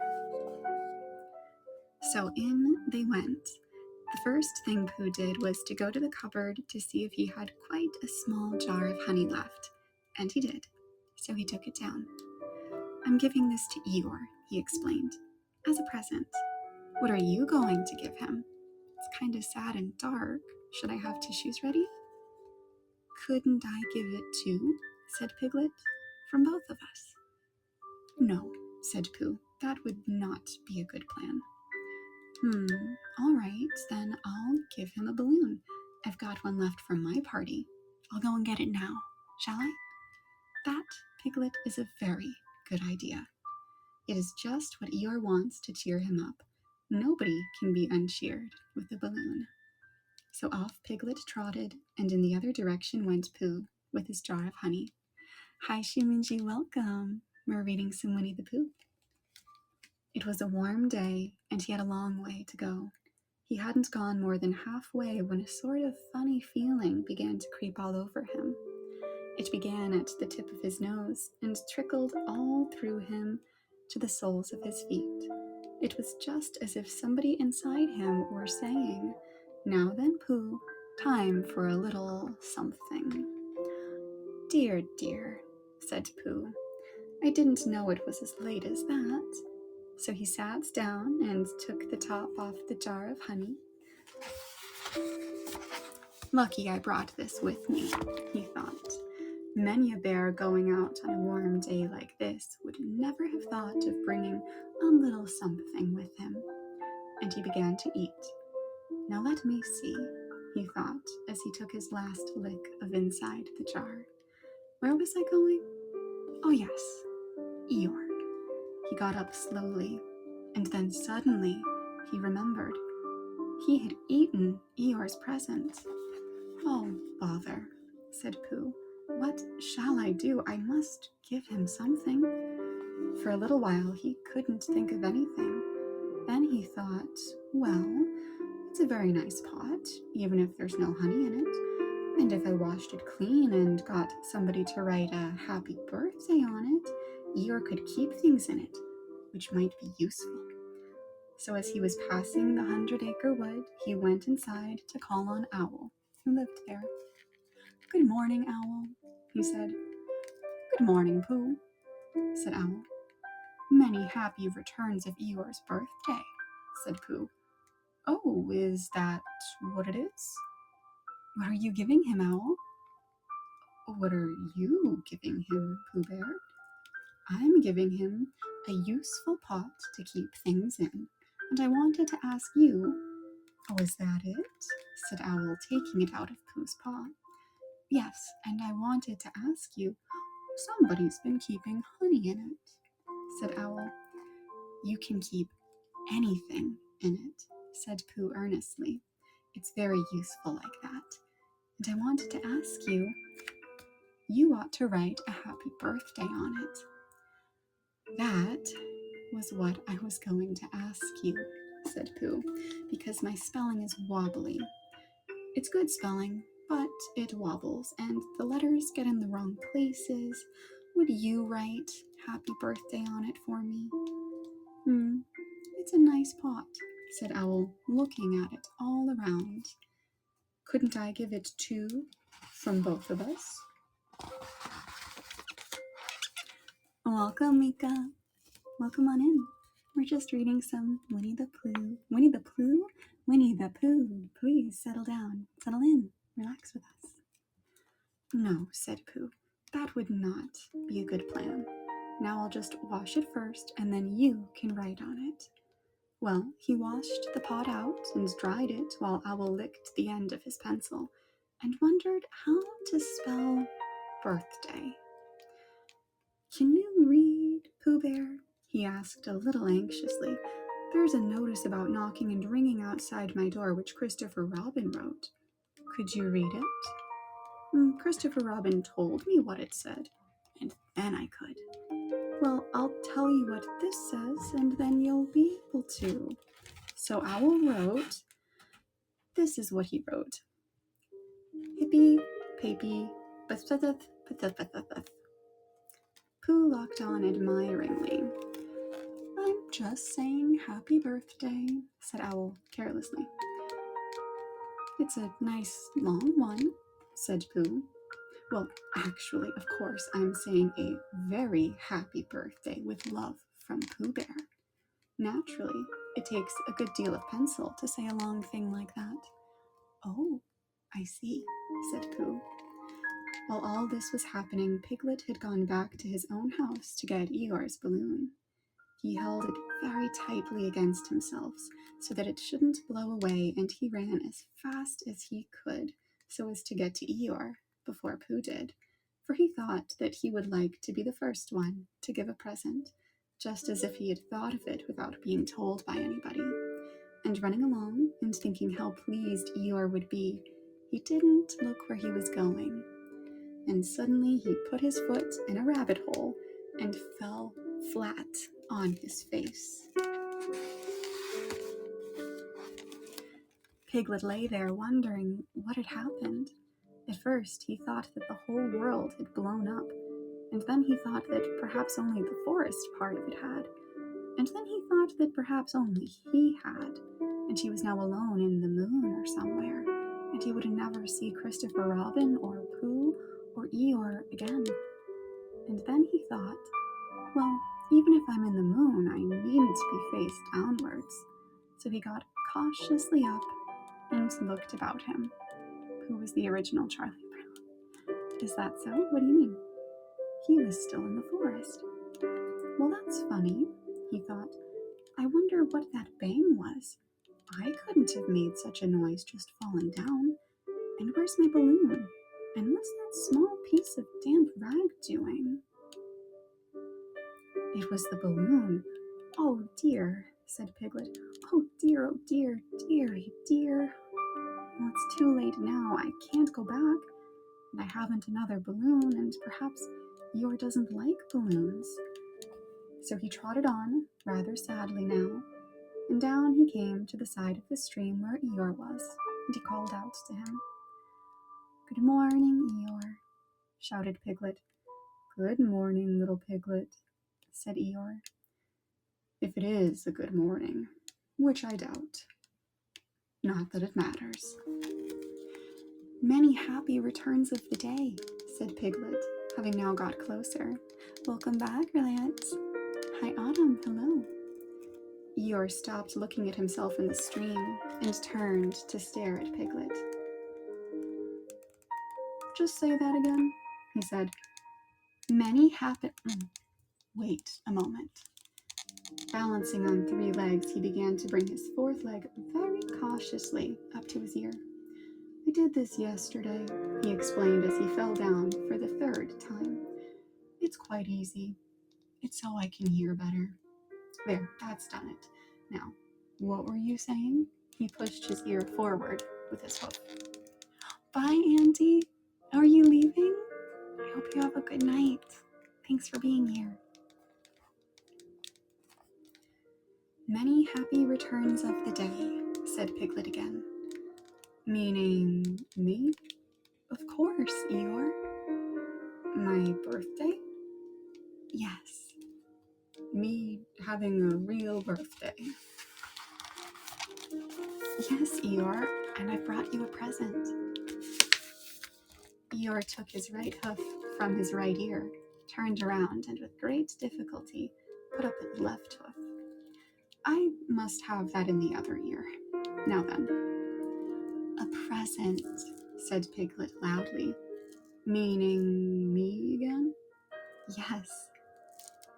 So in they went. The first thing Pooh did was to go to the cupboard to see if he had quite a small jar of honey left. And he did. So he took it down. I'm giving this to Eeyore, he explained, as a present. What are you going to give him? It's kind of sad and dark. Should I have tissues ready? Couldn't I give it too? Said Piglet. From both of us. No, said Pooh. That would not be a good plan. All right, then I'll give him a balloon. I've got one left from my party. I'll go and get it now, shall I? That, Piglet, is a very good idea. It is just what Eeyore wants to cheer him up. Nobody can be uncheered with a balloon. So off Piglet trotted, and in the other direction went Pooh with his jar of honey. Hi, Shiminji, welcome. We're reading some Winnie the Pooh. It was a warm day, and he had a long way to go. He hadn't gone more than halfway when a sort of funny feeling began to creep all over him. It began at the tip of his nose and trickled all through him to the soles of his feet. It was just as if somebody inside him were saying, Now then, Pooh, time for a little something. Dear, dear, said Pooh. I didn't know it was as late as that. So he sat down and took the top off the jar of honey. Lucky I brought this with me, he thought. Many a bear going out on a warm day like this would never have thought of bringing a little something with him. And he began to eat. Now let me see, he thought as he took his last lick of inside the jar. Where was I going? Oh yes, Eeyore. He got up slowly, and then suddenly He remembered. He had eaten Eeyore's present. "Oh, bother," said Pooh. "What shall I do? I must give him something." For a little while he couldn't think of anything. Then he thought, well, it's a very nice pot, even if there's no honey in it. And if I washed it clean and got somebody to write a happy birthday on it, Eeyore could keep things in it, which might be useful. So as he was passing the 100-acre wood, he went inside to call on Owl, who lived there. "Good morning, Owl," he said. "Good morning, Pooh," said Owl. "Many happy returns of Eeyore's birthday," said Pooh. "Oh, is that what it is? What are you giving him, Owl?" "What are you giving him, Pooh Bear?" "I'm giving him a useful pot to keep things in, and I wanted to ask you—" "Oh, is that it?" said Owl, taking it out of Pooh's paw. "Yes, and I wanted to ask you—" "Somebody's been keeping honey in it," said Owl. "You can keep anything in it," said Pooh earnestly. "It's very useful like that. And I wanted to ask you, you ought to write a happy birthday on it." "That was what I was going to ask you," said Pooh, "because my spelling is wobbly. It's good spelling, but it wobbles, and the letters get in the wrong places. Would you write happy birthday on it for me?" "It's a nice pot," said Owl, looking at it all around. "Couldn't I give it two from both of us?" "Welcome, Mika. Welcome on in. We're just reading some Winnie the Pooh. Winnie the Pooh? Winnie the Pooh. Please settle down. Settle in. Relax with us." "No," said Pooh. "That would not be a good plan. Now I'll just wash it first, and then you can write on it." Well, he washed the pot out and dried it while Owl licked the end of his pencil and wondered how to spell birthday. "Can you read, Pooh Bear?" he asked a little anxiously. "There's a notice about knocking and ringing outside my door which Christopher Robin wrote. Could you read it?" "Christopher Robin told me what it said, and then I could." "Well, I'll tell you what this says, and then you'll be able to." So Owl wrote, this is what he wrote. "Hippy, papy, pathathath, pathathathath." Pooh looked on admiringly. "I'm just saying happy birthday," said Owl carelessly. "It's a nice long one," said Pooh. "Well, actually, of course, I'm saying a very happy birthday with love from Pooh Bear. Naturally, it takes a good deal of pencil to say a long thing like that." "Oh, I see," said Pooh. While all this was happening, Piglet had gone back to his own house to get Eeyore's balloon. He held it very tightly against himself so that it shouldn't blow away, and he ran as fast as he could so as to get to Eeyore before Pooh did, for he thought that he would like to be the first one to give a present, just as if he had thought of it without being told by anybody. And running along and thinking how pleased Eeyore would be, he didn't look where he was going. And suddenly he put his foot in a rabbit hole and fell flat on his face. Piglet lay there wondering what had happened. At first he thought that the whole world had blown up, and then he thought that perhaps only the forest part of it had, and then he thought that perhaps only he had, and he was now alone in the moon or somewhere, and he would never see Christopher Robin or Pooh or Eeyore again. And then he thought, well, even if I'm in the moon, I needn't be face downwards. So he got cautiously up and looked about him. Pooh was the original Charlie Brown. Is that so? What do you mean? He was still in the forest. Well, that's funny, he thought. I wonder what that bang was. I couldn't have made such a noise just falling down. And where's my balloon? And what's that small piece of damp rag doing? It was the balloon. Oh dear, said Piglet. Oh dear, dearie dear. Well, it's too late now. I can't go back. And I haven't another balloon, and perhaps Eeyore doesn't like balloons. So he trotted on, rather sadly now, and down he came to the side of the stream where Eeyore was, and he called out to him. Good morning, Eeyore, shouted Piglet. Good morning, little Piglet, said Eeyore. If it is a good morning, which I doubt. Not that it matters. Many happy returns of the day, said Piglet, having now got closer. Welcome back, Reliance. Hi, Autumn, hello. Eeyore stopped looking at himself in the stream and turned to stare at Piglet. Just say that again, he said. Many happy... Wait a moment. Balancing on 3 legs, he began to bring his 4th leg very cautiously up to his ear. I did this yesterday, he explained as he fell down for the 3rd time. It's quite easy. It's so I can hear better. There, that's done it. Now, what were you saying? He pushed his ear forward with his hoof. Bye, Auntie. Are you leaving? I hope you have a good night. Thanks for being here. Many happy returns of the day, said Piglet again. Meaning me? Of course, Eeyore. My birthday? Yes. Me having a real birthday. Yes, Eeyore, and I brought you a present. Eeyore took his right hoof from his right ear, turned around, and with great difficulty put up his left hoof. I must have that in the other ear. Now then. A present, said Piglet loudly. Meaning me again? Yes.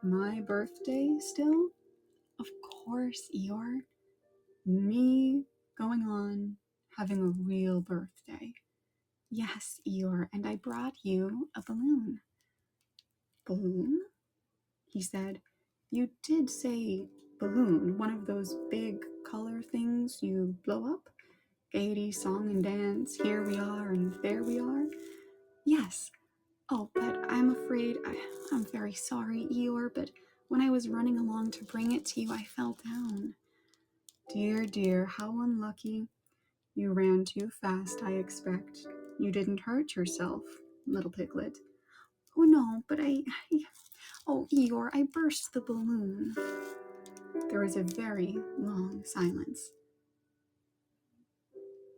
My birthday still? Of course, Eeyore. Me going on having a real birthday. Yes, Eeyore, and I brought you a balloon. Balloon? He said. You did say balloon, one of those big color things you blow up? Gaiety, song and dance, here we are and there we are? Yes. Oh, but I'm afraid I'm very sorry, Eeyore, but when I was running along to bring it to you, I fell down. Dear, dear, how unlucky. You ran too fast, I expect. You didn't hurt yourself, little Piglet. Oh, no, but Oh, Eeyore, I burst the balloon. There was a very long silence.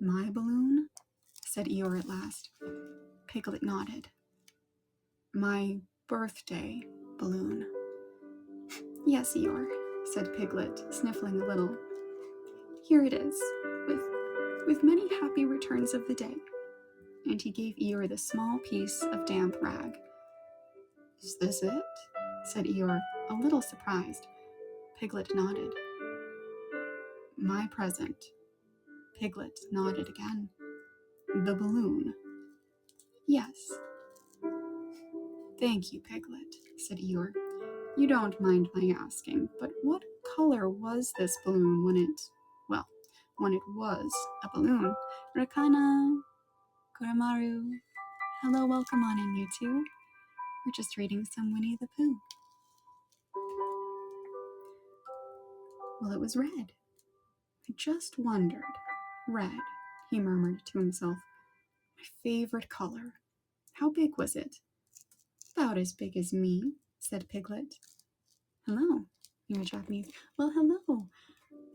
My balloon? Said Eeyore at last. Piglet nodded. My birthday balloon. Yes, Eeyore, said Piglet, sniffling a little. Here it is, with many happy returns of the day. And he gave Eeyore the small piece of damp rag. Is this it? Said Eeyore, a little surprised. Piglet nodded. My present. Piglet nodded again. The balloon. Yes. Thank you, Piglet, said Eeyore. You don't mind my asking, but what color was this balloon when it was a balloon? Rakana, Kuramaru. Hello, welcome on in, you two. We're just reading some Winnie the Pooh. Well, it was red. I just wondered. Red, he murmured to himself. My favorite color. How big was it? About as big as me, said Piglet. Hello, you're Japanese. Well, hello.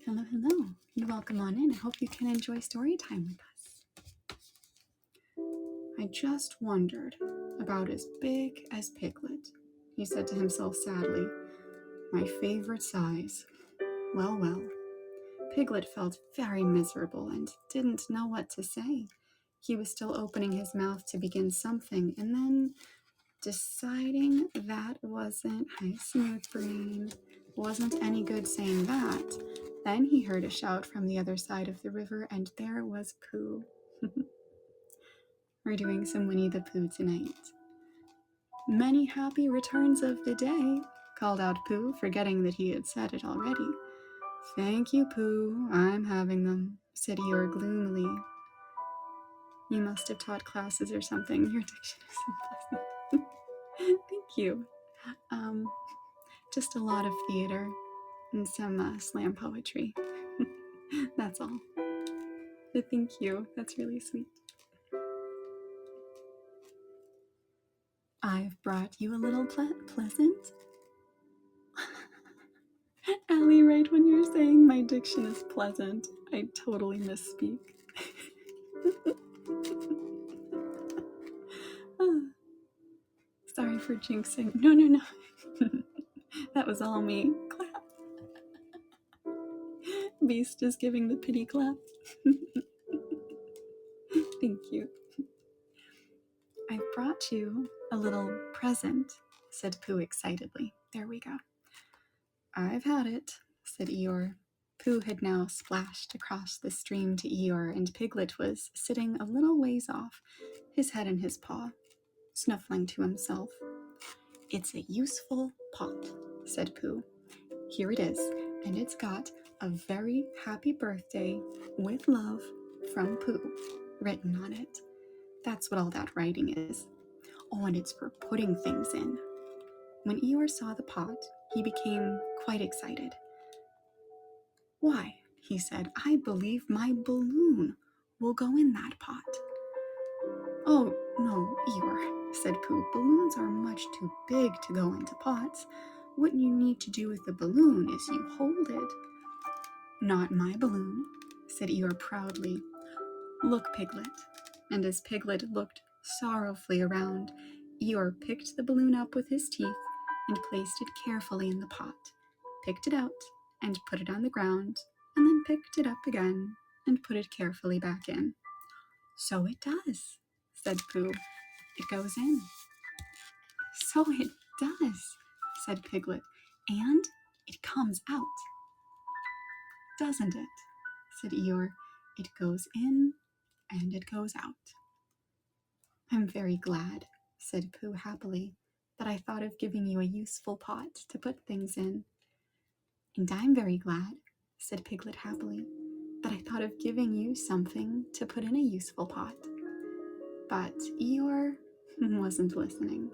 Hello, hello. You're welcome on in. I hope you can enjoy story time with us. I just wondered about as big as Piglet, he said to himself sadly. My favorite size. Well, well. Piglet felt very miserable and didn't know what to say. He was still opening his mouth to begin something, and then deciding that wasn't smooth brain, wasn't any good saying that. Then he heard a shout from the other side of the river, and there was Pooh. We're doing some Winnie the Pooh tonight. Many happy returns of the day, called out Pooh, forgetting that he had said it already. Thank you, Pooh. I'm having them, said Eeyore gloomily. You must have taught classes or something. Your diction is so pleasant. Thank you. Just a lot of theater and some slam poetry. That's all. But thank you. That's really sweet. I've brought you a little pleasant. Allie, right when you're saying my diction is pleasant, I totally misspeak. Sorry for jinxing. No. That was all me. Clap. Beast is giving the pity clap. Thank you. I've brought you a little present, said Pooh excitedly. There we go. I've had it, said Eeyore. Pooh had now splashed across the stream to Eeyore, and Piglet was sitting a little ways off, his head in his paw, snuffling to himself. It's a useful pot, said Pooh. Here it is, and it's got a very happy birthday with love from Pooh written on it. That's what all that writing is. Oh, and it's for putting things in. When Eeyore saw the pot, he became quite excited. Why, he said, I believe my balloon will go in that pot. Oh, no, Eeyore, said Pooh. Balloons are much too big to go into pots. What you need to do with the balloon is you hold it. Not my balloon, said Eeyore proudly. Look, Piglet. And as Piglet looked sorrowfully around, Eeyore picked the balloon up with his teeth and placed it carefully in the pot, picked it out and put it on the ground, and then picked it up again and put it carefully back in. So it does, said Pooh. It goes in. So it does, said Piglet, and it comes out. Doesn't it? Said Eeyore. It goes in and it goes out. I'm very glad, said Pooh happily, that I thought of giving you a useful pot to put things in. And I'm very glad, said Piglet happily, that I thought of giving you something to put in a useful pot. But Eeyore wasn't listening.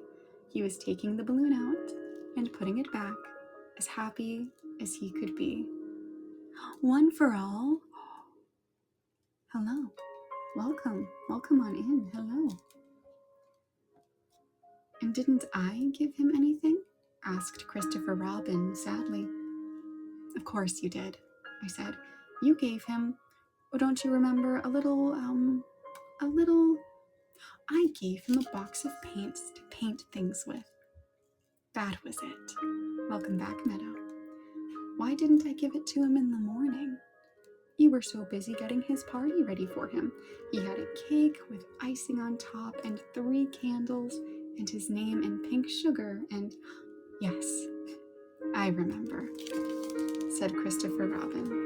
He was taking the balloon out and putting it back, as happy as he could be. One for all. Hello. Welcome on in. Hello. And didn't I give him anything? Asked Christopher Robin sadly. Of course you did, I said. You gave him, oh, don't you remember, a little, I gave him a box of paints to paint things with. That was it. Welcome back, Meadow. Why didn't I give it to him in the morning? You were so busy getting his party ready for him. He had a cake with icing on top and 3 candles and his name in pink sugar and... Yes, I remember, said Christopher Robin.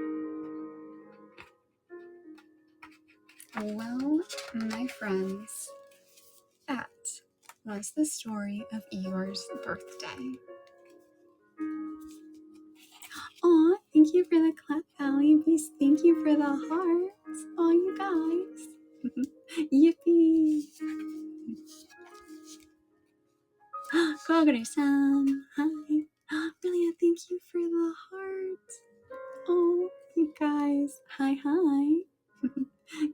Well, my friends, that was the story of Eeyore's birthday. Aw, thank you for the clap, Allie. Please, thank you for the hearts. Aw, you guys. Yippee. Kogure-san, hi. Amelia, thank you for the hearts. Oh, you guys. Hi.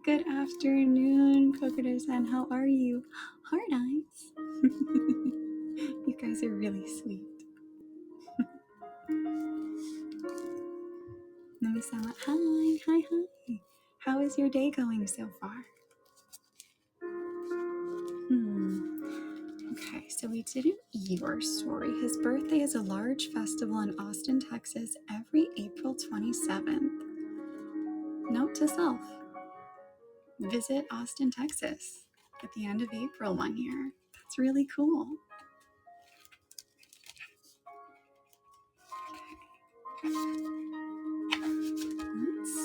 Good afternoon, Kogure-san. How are you? Heart eyes. You guys are really sweet. Nami-sama, hi. How is your day going so far? Okay, so we did an Eeyore story. His birthday is a large festival in Austin, Texas, every April 27th. Note to self, visit Austin, Texas at the end of April one year. That's really cool.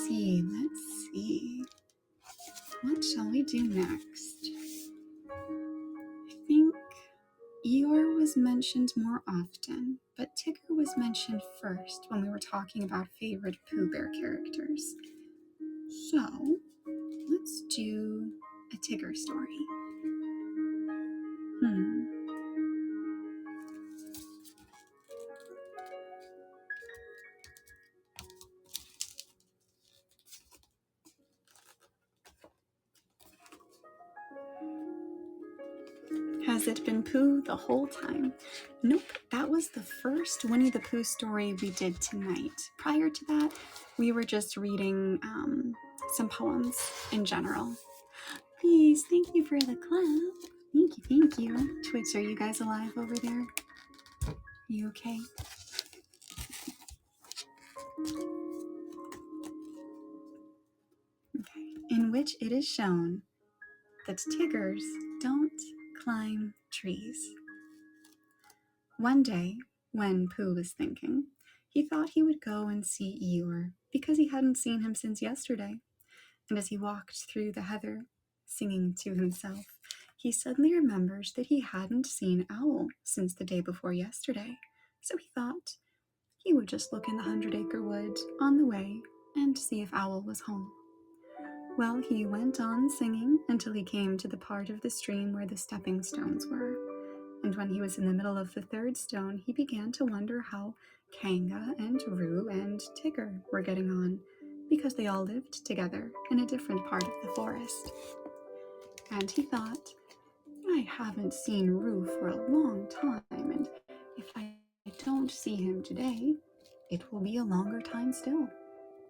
Let's see. What shall we do next? I think Eeyore was mentioned more often, but Tigger was mentioned first when we were talking about favorite Pooh Bear characters. So, let's do a Tigger story. Has it been Pooh the whole time? Nope, that was the first Winnie the Pooh story we did tonight. Prior to that, we were just reading some poems in general. Please, thank you for the clap. Thank you. Twitch, are you guys alive over there? Are you okay? Okay. In which it is shown that Tiggers don't climb trees. One day, when Pooh was thinking, he thought he would go and see Eeyore because he hadn't seen him since yesterday. And as he walked through the heather, singing to himself, he suddenly remembers that he hadn't seen Owl since the day before yesterday. So he thought he would just look in the 100-acre wood on the way and see if Owl was home. Well, he went on singing until he came to the part of the stream where the stepping stones were. And when he was in the middle of the third stone, he began to wonder how Kanga and Roo and Tigger were getting on, because they all lived together in a different part of the forest. And he thought, I haven't seen Roo for a long time, and if I don't see him today, it will be a longer time still.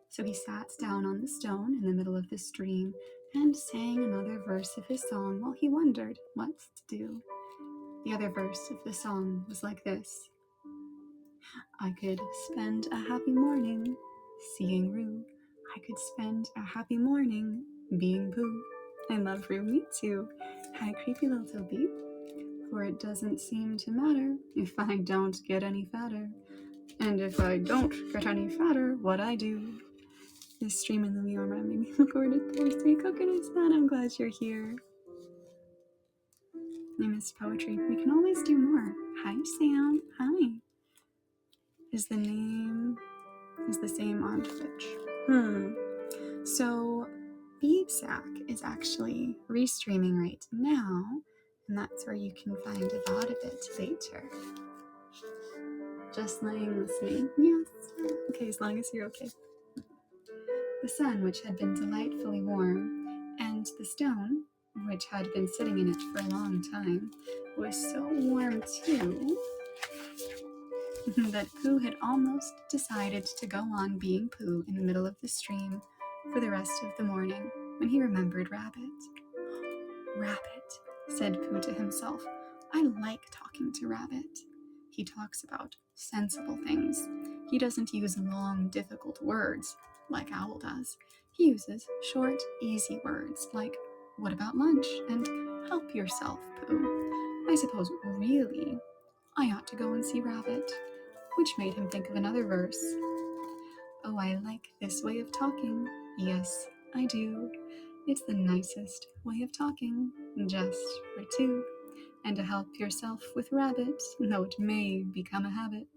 So he sat down on the stone in the middle of the stream and sang another verse of his song while he wondered what to do. The other verse of the song was like this. I could spend a happy morning seeing Roo. I could spend a happy morning being Pooh. I love Roo, me too. Hi, creepy little Toby. For it doesn't seem to matter if I don't get any fatter. And if I don't get any fatter, what I do. This stream in Lumiora made me look forward to Thursday. Coconut Snot, I'm glad you're here. I miss poetry. We can always do more. Hi, Sam. Hi. Is the same on Twitch. So Beebsack is actually restreaming right now, and that's where you can find a lot of it later. Just lying listening. Yes. Okay, as long as you're okay. The sun, which had been delightfully warm, and the stone, which had been sitting in it for a long time, was so warm too that Pooh had almost decided to go on being Pooh in the middle of the stream for the rest of the morning when he remembered Rabbit. Rabbit, said Pooh to himself. I like talking to Rabbit. He talks about sensible things. He doesn't use long, difficult words like Owl does. He uses short, easy words like, what about lunch? And help yourself, Pooh. I suppose, really, I ought to go and see Rabbit. Which made him think of another verse. Oh, I like this way of talking. Yes, I do. It's the nicest way of talking, just for two. And to help yourself with Rabbit, though it may become a habit,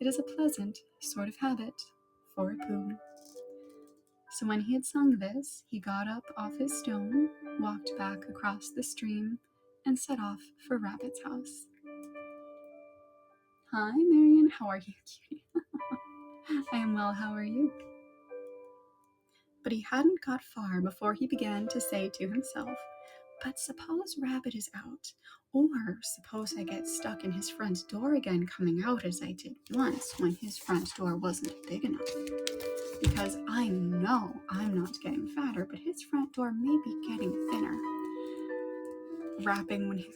it is a pleasant sort of habit for a Pooh. So when he had sung this, he got up off his stone, walked back across the stream, and set off for Rabbit's house. Hi, Marion. How are you, cutie? I am well. How are you? But he hadn't got far before he began to say to himself, but suppose Rabbit is out, or suppose I get stuck in his front door again coming out as I did once when his front door wasn't big enough. Because I know I'm not getting fatter, but his front door may be getting thinner. Rapping when he's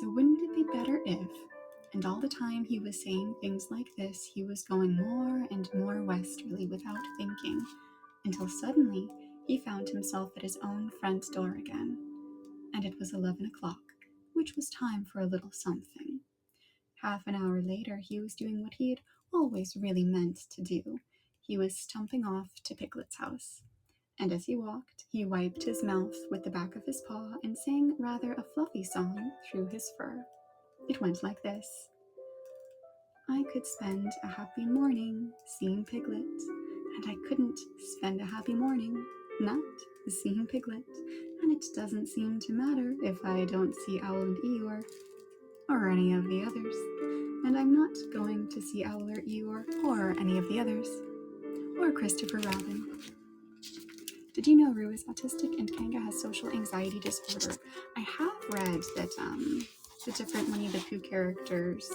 So wouldn't it be better if, and all the time he was saying things like this, he was going more and more westerly without thinking, until suddenly he found himself at his own front door again. And it was 11 o'clock, which was time for a little something. Half an hour later, he was doing what he had always really meant to do. He was stumping off to Piglet's house. and as he walked, he wiped his mouth with the back of his paw and sang rather a fluffy song through his fur. It went like this. I could spend a happy morning seeing Piglet, and I couldn't spend a happy morning not seeing Piglet, and it doesn't seem to matter if I don't see Owl and Eeyore, or any of the others, and I'm not going to see Owl or Eeyore, or any of the others, or Christopher Robin. Did you know Roo is autistic and Kanga has social anxiety disorder? I have read that the different Winnie the Pooh characters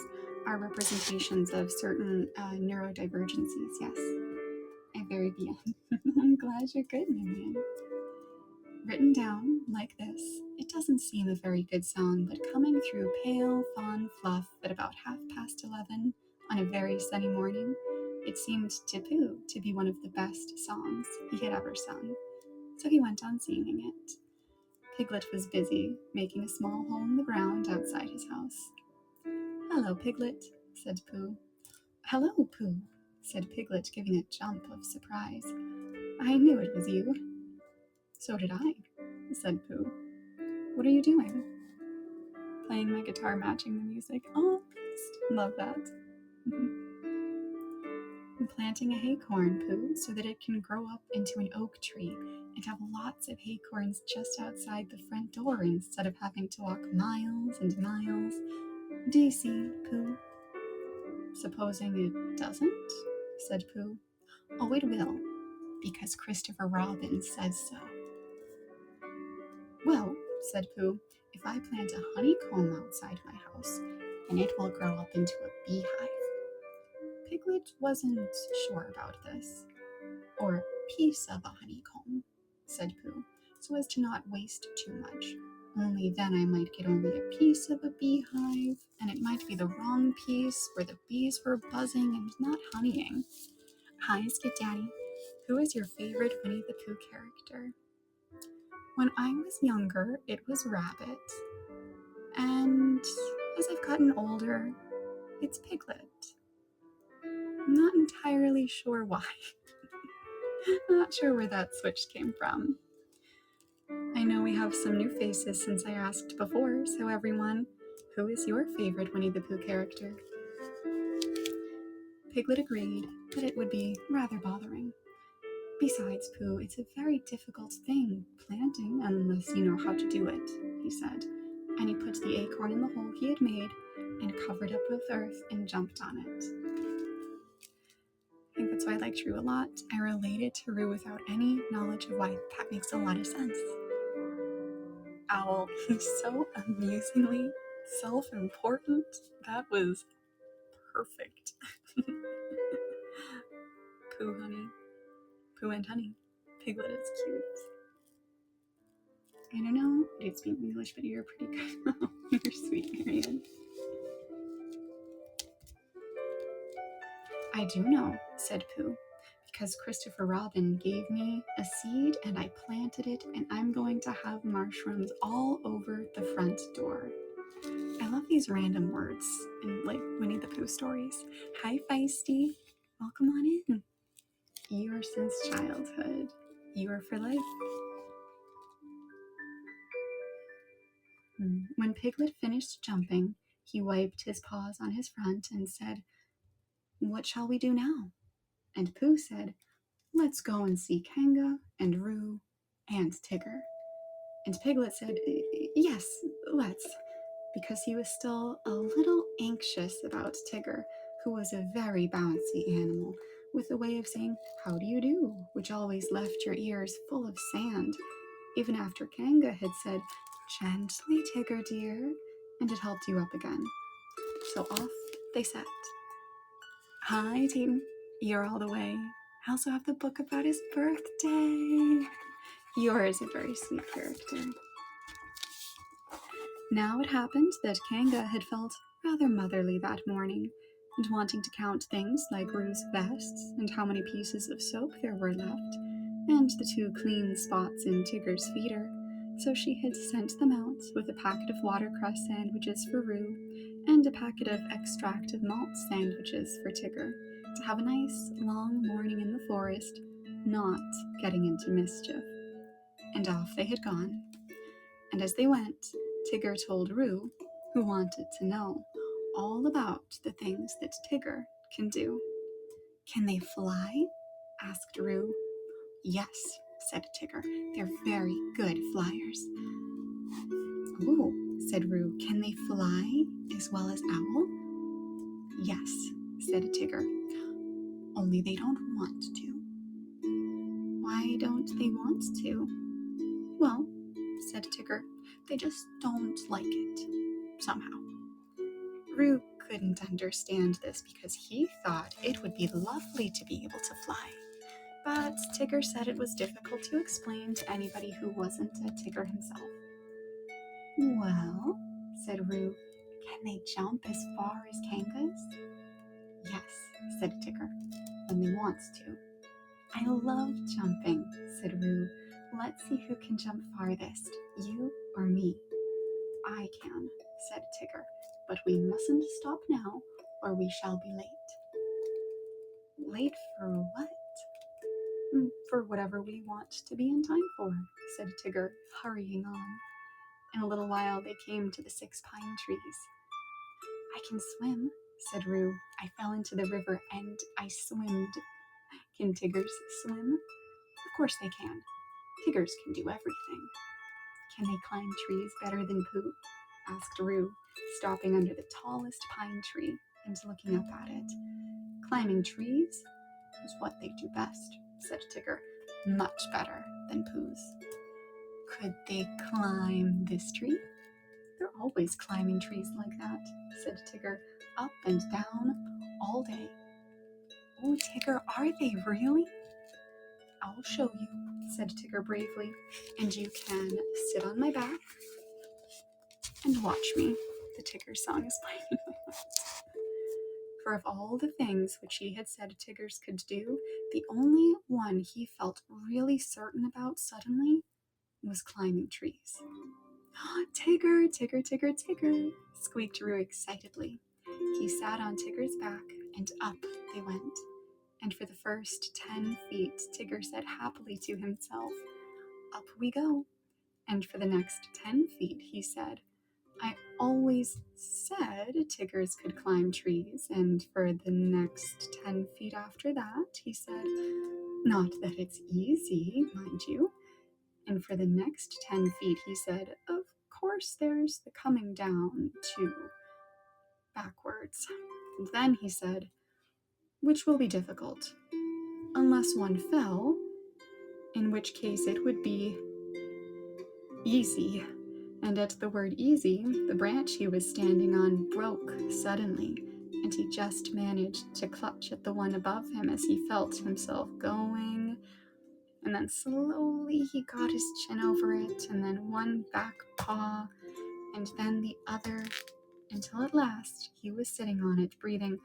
are representations of certain neurodivergencies, yes. I very beyond. I'm glad you're good, Miriam. Written down like this, it doesn't seem a very good song, but coming through pale fawn fluff at about 11:30 on a very sunny morning, it seemed to Pooh to be one of the best songs he had ever sung. So he went on singing it. Piglet was busy, making a small hole in the ground outside his house. Hello, Piglet, said Pooh. Hello, Pooh, said Piglet, giving a jump of surprise. I knew it was you. So did I, said Pooh. What are you doing? Playing my guitar matching the music. Oh, love that. I'm planting a haycorn, Pooh, so that it can grow up into an oak tree and have lots of haycorns just outside the front door instead of having to walk miles and miles. Do you see, Pooh? Supposing it doesn't, said Pooh. Oh, it will, because Christopher Robin says so. Well, said Pooh, if I plant a honeycomb outside my house, then it will grow up into a beehive. Piglet wasn't sure about this. Or a piece of a honeycomb, said Pooh, so as to not waste too much. Only then I might get only a piece of a beehive, and it might be the wrong piece where the bees were buzzing and not honeying. Hi, Skid Daddy. Who is your favorite Winnie the Pooh character? When I was younger, it was Rabbit. And as I've gotten older, it's Piglet. I'm not entirely sure why. I'm not sure where that switch came from. I know we have some new faces since I asked before, so everyone, who is your favorite Winnie the Pooh character? Piglet agreed that it would be rather bothering. Besides, Pooh, it's a very difficult thing, planting, unless you know how to do it, he said, and he put the acorn in the hole he had made and covered up with earth and jumped on it. I think that's why I liked Roo a lot. I related to Roo without any knowledge of why. That makes a lot of sense. Owl, he's so amusingly self-important. That was perfect. Pooh, honey. Pooh and honey. Piglet is cute. I don't know. I did speak English, but you're pretty good. You're sweet, Marianne. I do know, said Pooh, because Christopher Robin gave me a seed and I planted it, and I'm going to have mushrooms all over the front door. I love these random words in like Winnie the Pooh stories. Hi, Feisty. Welcome on in. You are since childhood. You are for life. When Piglet finished jumping, he wiped his paws on his front and said, What shall we do now? And Pooh said, Let's go and see Kanga and Roo and Tigger. And Piglet said, Yes, let's, because he was still a little anxious about Tigger, who was a very bouncy animal, with a way of saying, How do you do, which always left your ears full of sand, even after Kanga had said, Gently, Tigger dear, and it helped you up again. So off they set. Hi, team. You're all the way. I also have the book about his birthday. Yours is a very sweet character. Now it happened that Kanga had felt rather motherly that morning, and wanting to count things like Roo's vests and how many pieces of soap there were left, and the 2 clean spots in Tigger's feeder, so she had sent them out with a packet of watercress sandwiches for Roo and a packet of extract of malt sandwiches for Tigger, to have a nice long morning in the forest, not getting into mischief. And off they had gone. And as they went, Tigger told Roo, who wanted to know all about the things that Tigger can do. Can they fly? Asked Roo. Yes, said Tigger. They're very good flyers. Oh, said Roo. Can they fly as well as Owl? Yes, said Tigger. Only they don't want to. Why don't they want to? Well, said Tigger, they just don't like it, somehow. Roo couldn't understand this because he thought it would be lovely to be able to fly. But Tigger said it was difficult to explain to anybody who wasn't a Tigger himself. Well, said Roo, can they jump as far as Kangas? Yes, said Tigger, when they want to. I love jumping, said Roo. Let's see who can jump farthest, you or me. I can, said Tigger, but we mustn't stop now, or we shall be late. Late for what? For whatever we want to be in time for, said Tigger, hurrying on. In a little while they came to the 6 pine trees. I can swim, said Roo. I fell into the river and I swimmed. Can Tiggers swim? Of course they can. Tiggers can do everything. Can they climb trees better than Pooh? Asked Roo, stopping under the tallest pine tree and looking up at it. Climbing trees is what they do best, said Tigger, much better than Pooh's. Could they climb this tree? They're always climbing trees like that, said Tigger, up and down all day. Oh, Tigger, are they really? I'll show you, said Tigger bravely, and you can sit on my back and watch me. The Tigger song is playing in my mind. For of all the things which he had said Tiggers could do, the only one he felt really certain about suddenly was climbing trees. Tigger, Tigger, Tigger, Tigger, squeaked Roo excitedly. He sat on Tigger's back, and up they went. And for the first 10 feet, Tigger said happily to himself, Up we go. And for the next 10 feet, he said, I always said Tiggers could climb trees. And for the next 10 feet after that, he said, Not that it's easy, mind you. And for the next 10 feet, he said, Of course, there's the coming down, too. Backwards. And then he said, Which will be difficult, unless one fell, in which case it would be easy. And at the word easy, the branch he was standing on broke suddenly, and he just managed to clutch at the one above him as he felt himself going. And then slowly he got his chin over it, and then one back paw, and then the other, until at last he was sitting on it, breathing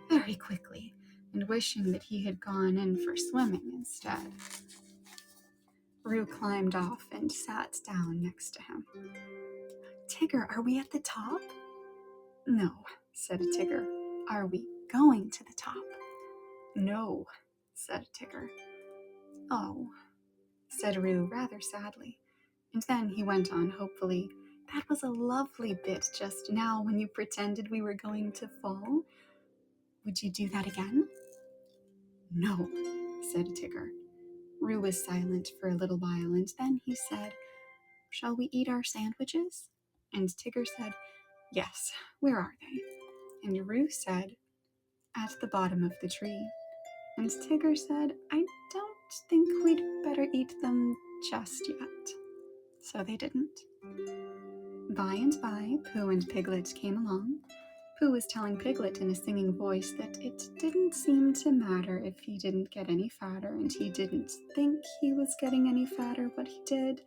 very quickly, and wishing that he had gone in for swimming instead. Roo climbed off and sat down next to him. Tigger, are we at the top? No, said Tigger. Are we going to the top? No, said Tigger. Oh, said Roo rather sadly. And then he went on hopefully, That was a lovely bit just now when you pretended we were going to fall. Would you do that again? No, said Tigger. Roo was silent for a little while, and then he said, Shall we eat our sandwiches? And Tigger said, Yes, where are they? And Roo said, At the bottom of the tree. And Tigger said, I don't think we'd better eat them just yet. So they didn't. By and by, Pooh and Piglet came along. Pooh was telling Piglet in a singing voice that it didn't seem to matter if he didn't get any fatter, and he didn't think he was getting any fatter, but he did.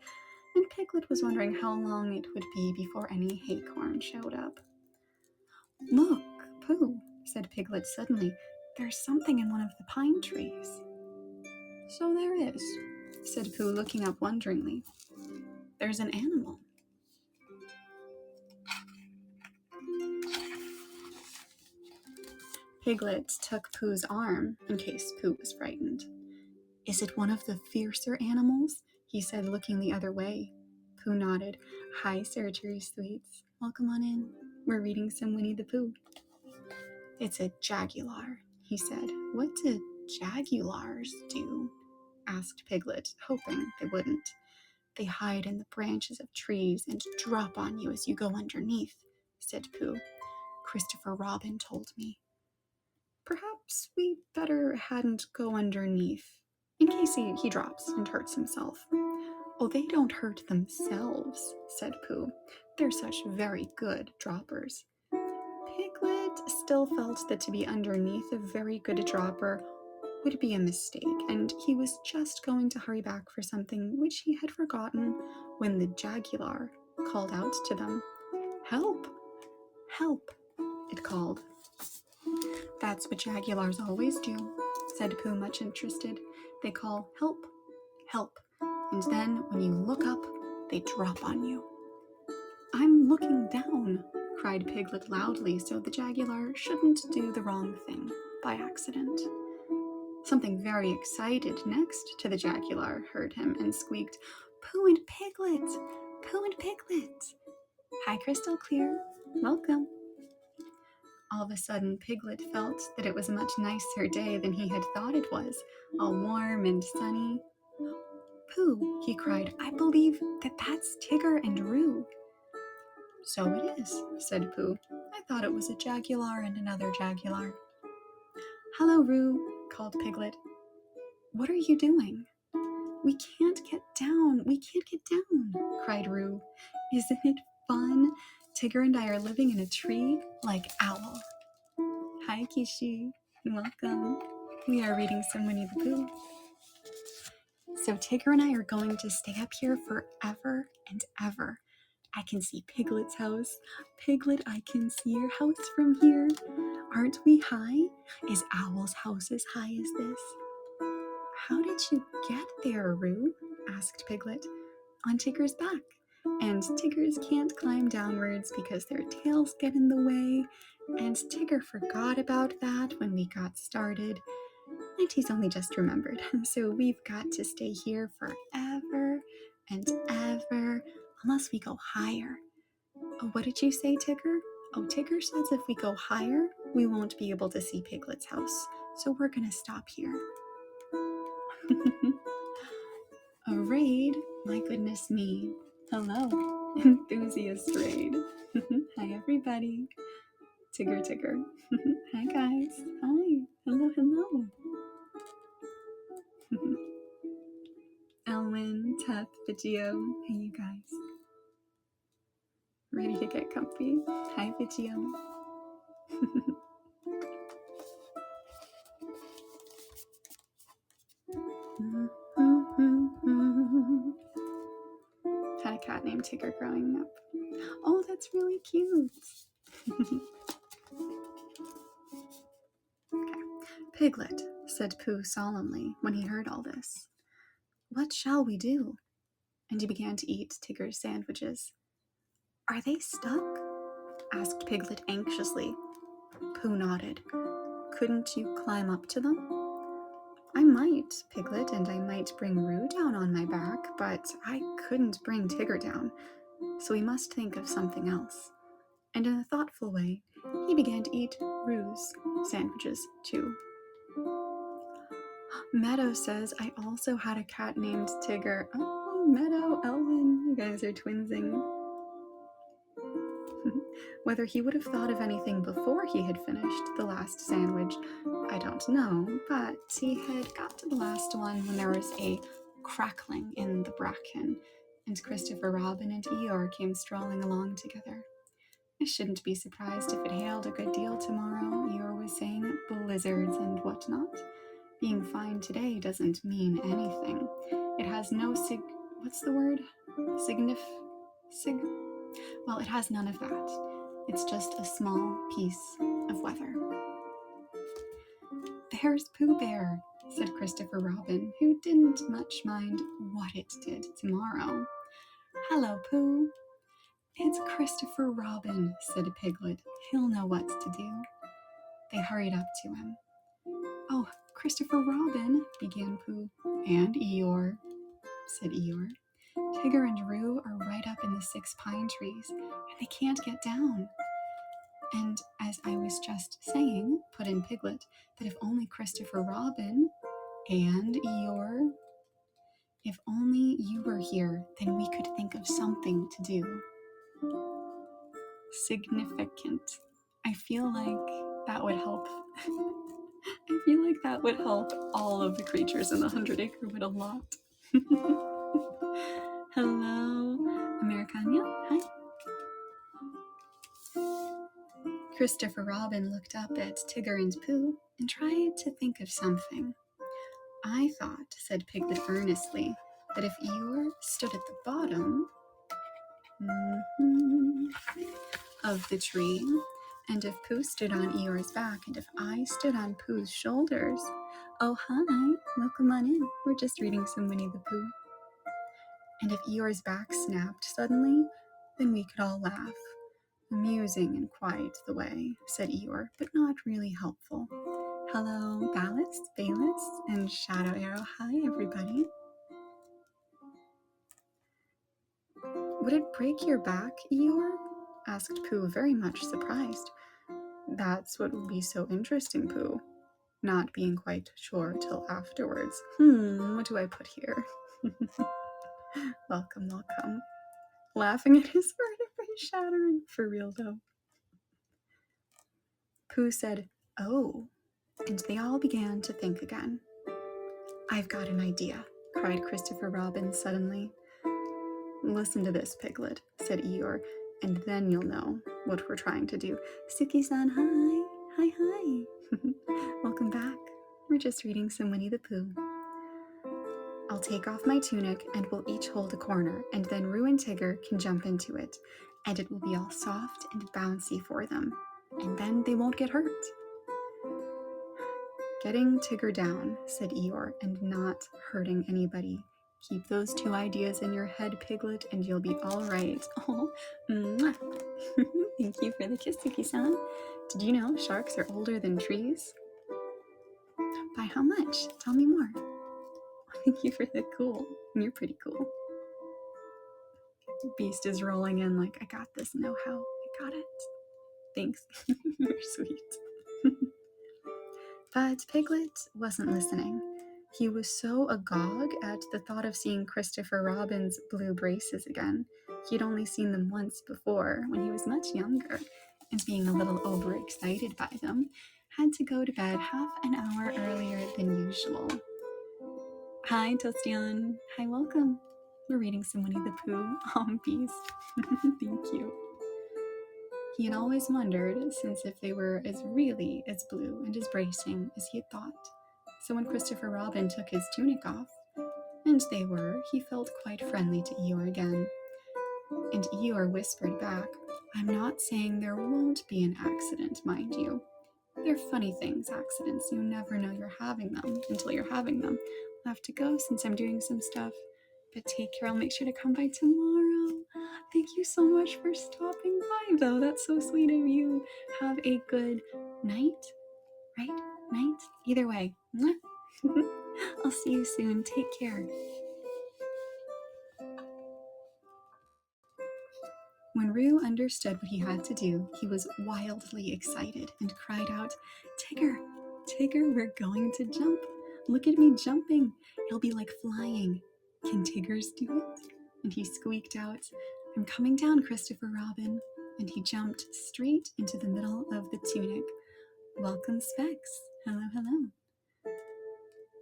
And Piglet was wondering how long it would be before any haycorn showed up. Look, Pooh, said Piglet suddenly, there's something in one of the pine trees. So there is, said Pooh, looking up wonderingly. There's an animal. Piglet took Pooh's arm in case Pooh was frightened. Is it one of the fiercer animals? He said, looking the other way. Pooh nodded. Hi, Surgery Sweets. Welcome on in. We're reading some Winnie the Pooh. It's a jaguar, he said. What do jaguars do? Asked Piglet, hoping they wouldn't. They hide in the branches of trees and drop on you as you go underneath, said Pooh. Christopher Robin told me. Perhaps we better hadn't go underneath, in case he drops and hurts himself. Oh, they don't hurt themselves, said Pooh. They're such very good droppers. Piglet still felt that to be underneath a very good dropper would be a mistake, and he was just going to hurry back for something which he had forgotten when the jaguar called out to them. Help! Help! It called. That's what jaguars always do, said Pooh, much interested. They call help, help, and then when you look up, they drop on you. I'm looking down, cried Piglet loudly so the jaguar shouldn't do the wrong thing by accident. Something very excited next to the jaguar heard him and squeaked, Pooh and Piglet! Pooh and Piglet! Hi, Crystal Clear. Welcome. All of a sudden, Piglet felt that it was a much nicer day than he had thought it was, all warm and sunny. Pooh, he cried, I believe that's Tigger and Roo. So it is, said Pooh. I thought it was a jaguar and another jaguar. Hello, Roo, called Piglet. What are you doing? We can't get down, cried Roo. Isn't it fun? Tigger and I are living in a tree like Owl. Hi, Kishi. Welcome. We are reading some Winnie the Pooh. So Tigger and I are going to stay up here forever and ever. I can see Piglet's house. Piglet, I can see your house from here. Aren't we high? Is Owl's house as high as this? How did you get there, Roo? Asked Piglet. On Tigger's back. And Tiggers can't climb downwards because their tails get in the way. And Tigger forgot about that when we got started. And he's only just remembered. So we've got to stay here forever and ever unless we go higher. Oh, what did you say, Tigger? Oh, Tigger says if we go higher, we won't be able to see Piglet's house. So we're going to stop here. A raid? My goodness me. Hello, enthusiast raid. Hi, everybody. Tigger. Hi, guys. Hi. Hello. Elwin, Teth, Vigio. Hey, you guys. Ready to get comfy? Hi, Vigio. Had a cat named Tigger growing up. Oh, that's really cute. Okay. Piglet, said Pooh solemnly when he heard all this. What shall we do? And he began to eat Tigger's sandwiches. Are they stuck? Asked Piglet anxiously. Pooh nodded. Couldn't you climb up to them? I might, Piglet, and I might bring Roo down on my back, but I couldn't bring Tigger down, so we must think of something else. And in a thoughtful way, he began to eat Roo's sandwiches too. Meadow says I also had a cat named Tigger. Oh, Meadow, Elwin, you guys are twinsing. Whether he would have thought of anything before he had finished the last sandwich, I don't know, but he had got to the last one when there was a crackling in the bracken, and Christopher Robin and Eeyore came strolling along together. I shouldn't be surprised if it hailed a good deal tomorrow, Eeyore was saying, blizzards and whatnot. Being fine today doesn't mean anything. It has no well, it has none of that. It's just a small piece of weather. There's Pooh Bear, said Christopher Robin, who didn't much mind what it did tomorrow. Hello, Pooh. It's Christopher Robin, said Piglet. He'll know what to do. They hurried up to him. "Oh, Christopher Robin," began Pooh. "And Eeyore," said Eeyore. "Tigger and Roo are right up in the 6 pine trees, and they can't get down." "And as I was just saying," put in Piglet, "that if only Christopher Robin and Eeyore, if only you were here, then we could think of something to do." Significant. I feel like that would help. I feel like that would help all of the creatures in the 100-acre Wood a lot. Hello, Americania. Hi. Christopher Robin looked up at Tigger and Pooh and tried to think of something. "I thought," said Piglet earnestly, "that if Eeyore stood at the bottom of the tree, and if Pooh stood on Eeyore's back, and if I stood on Pooh's shoulders." "Oh, hi. Welcome on in. We're just reading some Winnie the Pooh." "And if Eeyore's back snapped suddenly, then we could all laugh." "Amusing in quite the way," said Eeyore, "but not really helpful." Hello, Balis, and Shadow Arrow. Hi, everybody. "Would it break your back, Eeyore?" asked Pooh, very much surprised. "That's what would be so interesting, Pooh." Not being quite sure till afterwards. What do I put here? Welcome. Laughing at his vertebrae shattering. For real, though. Pooh said, "Oh," and they all began to think again. "I've got an idea," cried Christopher Robin suddenly. "Listen to this, Piglet," said Eeyore, "and then you'll know what we're trying to do." Suki-san, hi. Hi. Welcome back. We're just reading some Winnie the Pooh. "I'll take off my tunic and we'll each hold a corner, and then Roo and Tigger can jump into it, and it will be all soft and bouncy for them, and then they won't get hurt." "Getting Tigger down," said Eeyore, "and not hurting anybody. Keep those 2 ideas in your head, Piglet, and you'll be all right." Oh, mwah. Thank you for the kiss, Suki-san. Did you know sharks are older than trees? By how much? Tell me more. Thank you for the cool. You're pretty cool. Beast is rolling in like, "I got this know-how. I got it. Thanks." You're sweet. But Piglet wasn't listening. He was so agog at the thought of seeing Christopher Robin's blue braces again. He'd only seen them once before, when he was much younger, and being a little overexcited by them, had to go to bed half an hour earlier than usual. Hi, Tostian. Hi, welcome. We're reading some Winnie the Pooh. Beast. Thank you. He had always wondered, since if they were really as blue and as bracing as he had thought. So when Christopher Robin took his tunic off, and they were, he felt quite friendly to Eeyore again. And Eeyore whispered back, "I'm not saying there won't be an accident, mind you. They're funny things, accidents. You never know you're having them until you're having them. I'll have to go since I'm doing some stuff. But take care. I'll make sure to come by tomorrow." Thank you so much for stopping by, though. That's so sweet of you. Have a good night, right? Night? Either way. I'll see you soon. Take care. When Roo understood what he had to do, he was wildly excited and cried out, "Tigger, we're going to jump. Look at me jumping. It'll be like flying. Can Tiggers do it?" And he squeaked out, "I'm coming down, Christopher Robin." And he jumped straight into the middle of the tunic. Welcome, Specs. Hello.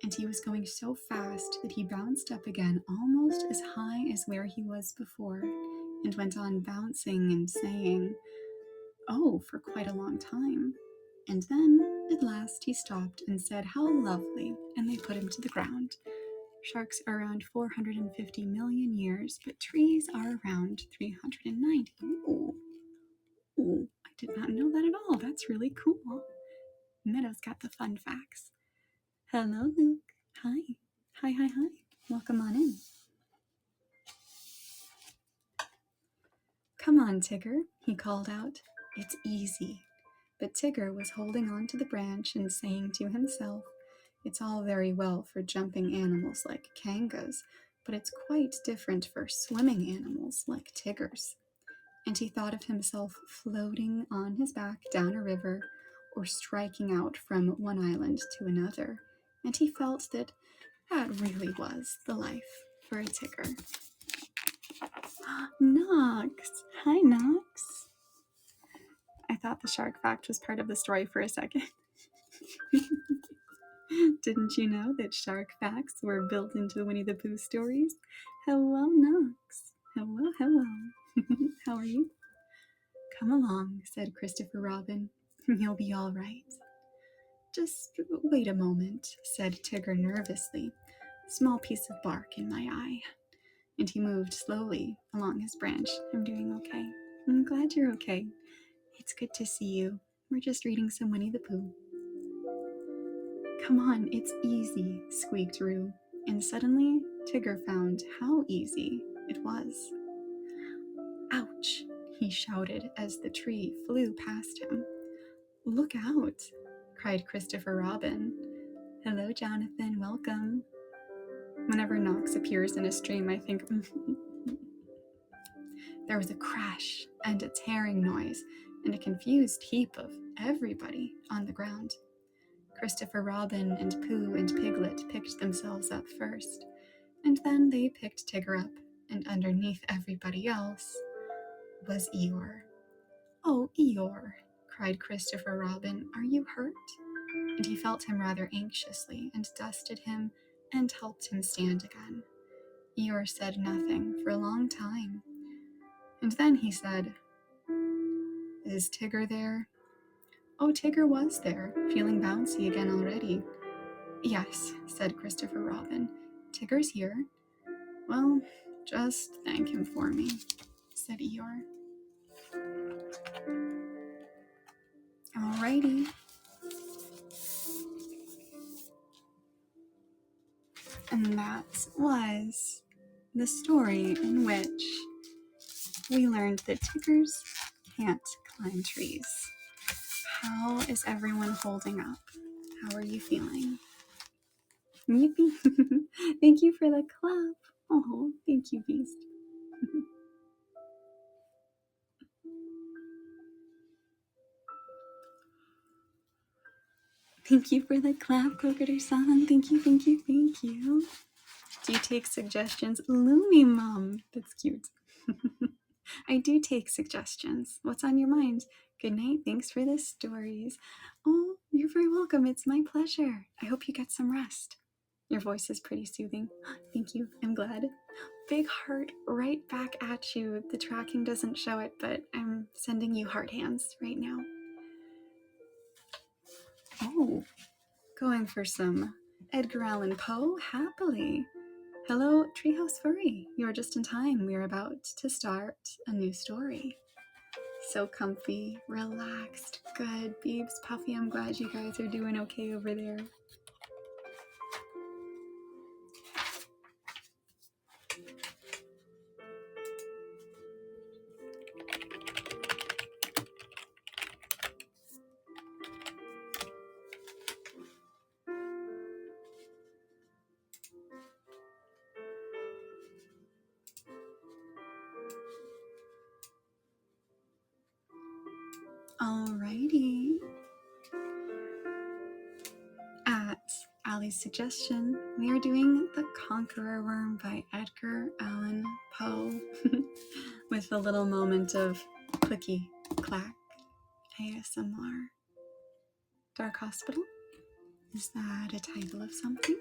And he was going so fast that he bounced up again almost as high as where he was before, and went on bouncing and saying, "Oh," for quite a long time. And then, at last, he stopped and said, "How lovely," and they put him to the ground. Sharks are around 450 million years, but trees are around 390. Ooh, I did not know that at all. That's really cool. Meadow's got the fun facts. Hello, Luke. Hi. Welcome on in. "Come on, Tigger," he called out. "It's easy. But Tigger was holding on to the branch and saying to himself, "It's all very well for jumping animals like kangas, but it's quite different for swimming animals like Tiggers." And he thought of himself floating on his back down a river or striking out from one island to another, and he felt that really was the life for a Tigger. Nox! Hi, Nox! I thought the shark fact was part of the story for a second. Didn't you know that shark facts were built into Winnie the Pooh stories? Hello, Nox. Hello, hello. How are you? "Come along," said Christopher Robin. "You'll be all right." "Just wait a moment," said Tigger nervously. "Small piece of bark in my eye." And he moved slowly along his branch. "I'm doing okay. I'm glad you're okay. It's good to see you. We're just reading some Winnie the Pooh." "Come on, it's easy," squeaked Roo. And suddenly, Tigger found how easy it was. "Ouch!" he shouted as the tree flew past him. "Look out!" cried Christopher Robin. "Hello, Jonathan. Welcome." Whenever Nox appears in a stream, I think, There was a crash and a tearing noise and a confused heap of everybody on the ground. Christopher Robin and Pooh and Piglet picked themselves up first, and then they picked Tigger up, and underneath everybody else was Eeyore. "Oh, Eeyore," cried Christopher Robin, "are you hurt?" And he felt him rather anxiously and dusted him and helped him stand again. Eeyore said nothing for a long time, and then he said, "Is Tigger there?" Oh, Tigger was there, feeling bouncy again already. "Yes," said Christopher Robin. "Tigger's here." "Well, just thank him for me," said Eeyore. Alrighty. And that was the story in which we learned that Tiggers can't climb trees. How is everyone holding up? How are you feeling? Yippee! Thank you for the clap. Oh, thank you, Beast. Thank you for the clap, Crocodile-san. Thank you, thank you, thank you. Do you take suggestions? Lumi Mom. That's cute. I do take suggestions. What's on your mind? Good night. Thanks for the stories. Oh, you're very welcome. It's my pleasure. I hope you get some rest. Your voice is pretty soothing. Thank you. I'm glad. Big heart right back at you. The tracking doesn't show it, but I'm sending you heart hands right now. Oh, going for some Edgar Allan Poe? Happily. Hello, Treehouse Furry. You're just in time. We're about to start a new story. So comfy, relaxed, good. Beebs, Puffy, I'm glad you guys are doing okay over there. Alrighty. At Allie's suggestion, we are doing The Conqueror Worm by Edgar Allan Poe with a little moment of clicky clack ASMR. Dark Hospital? Is that a title of something?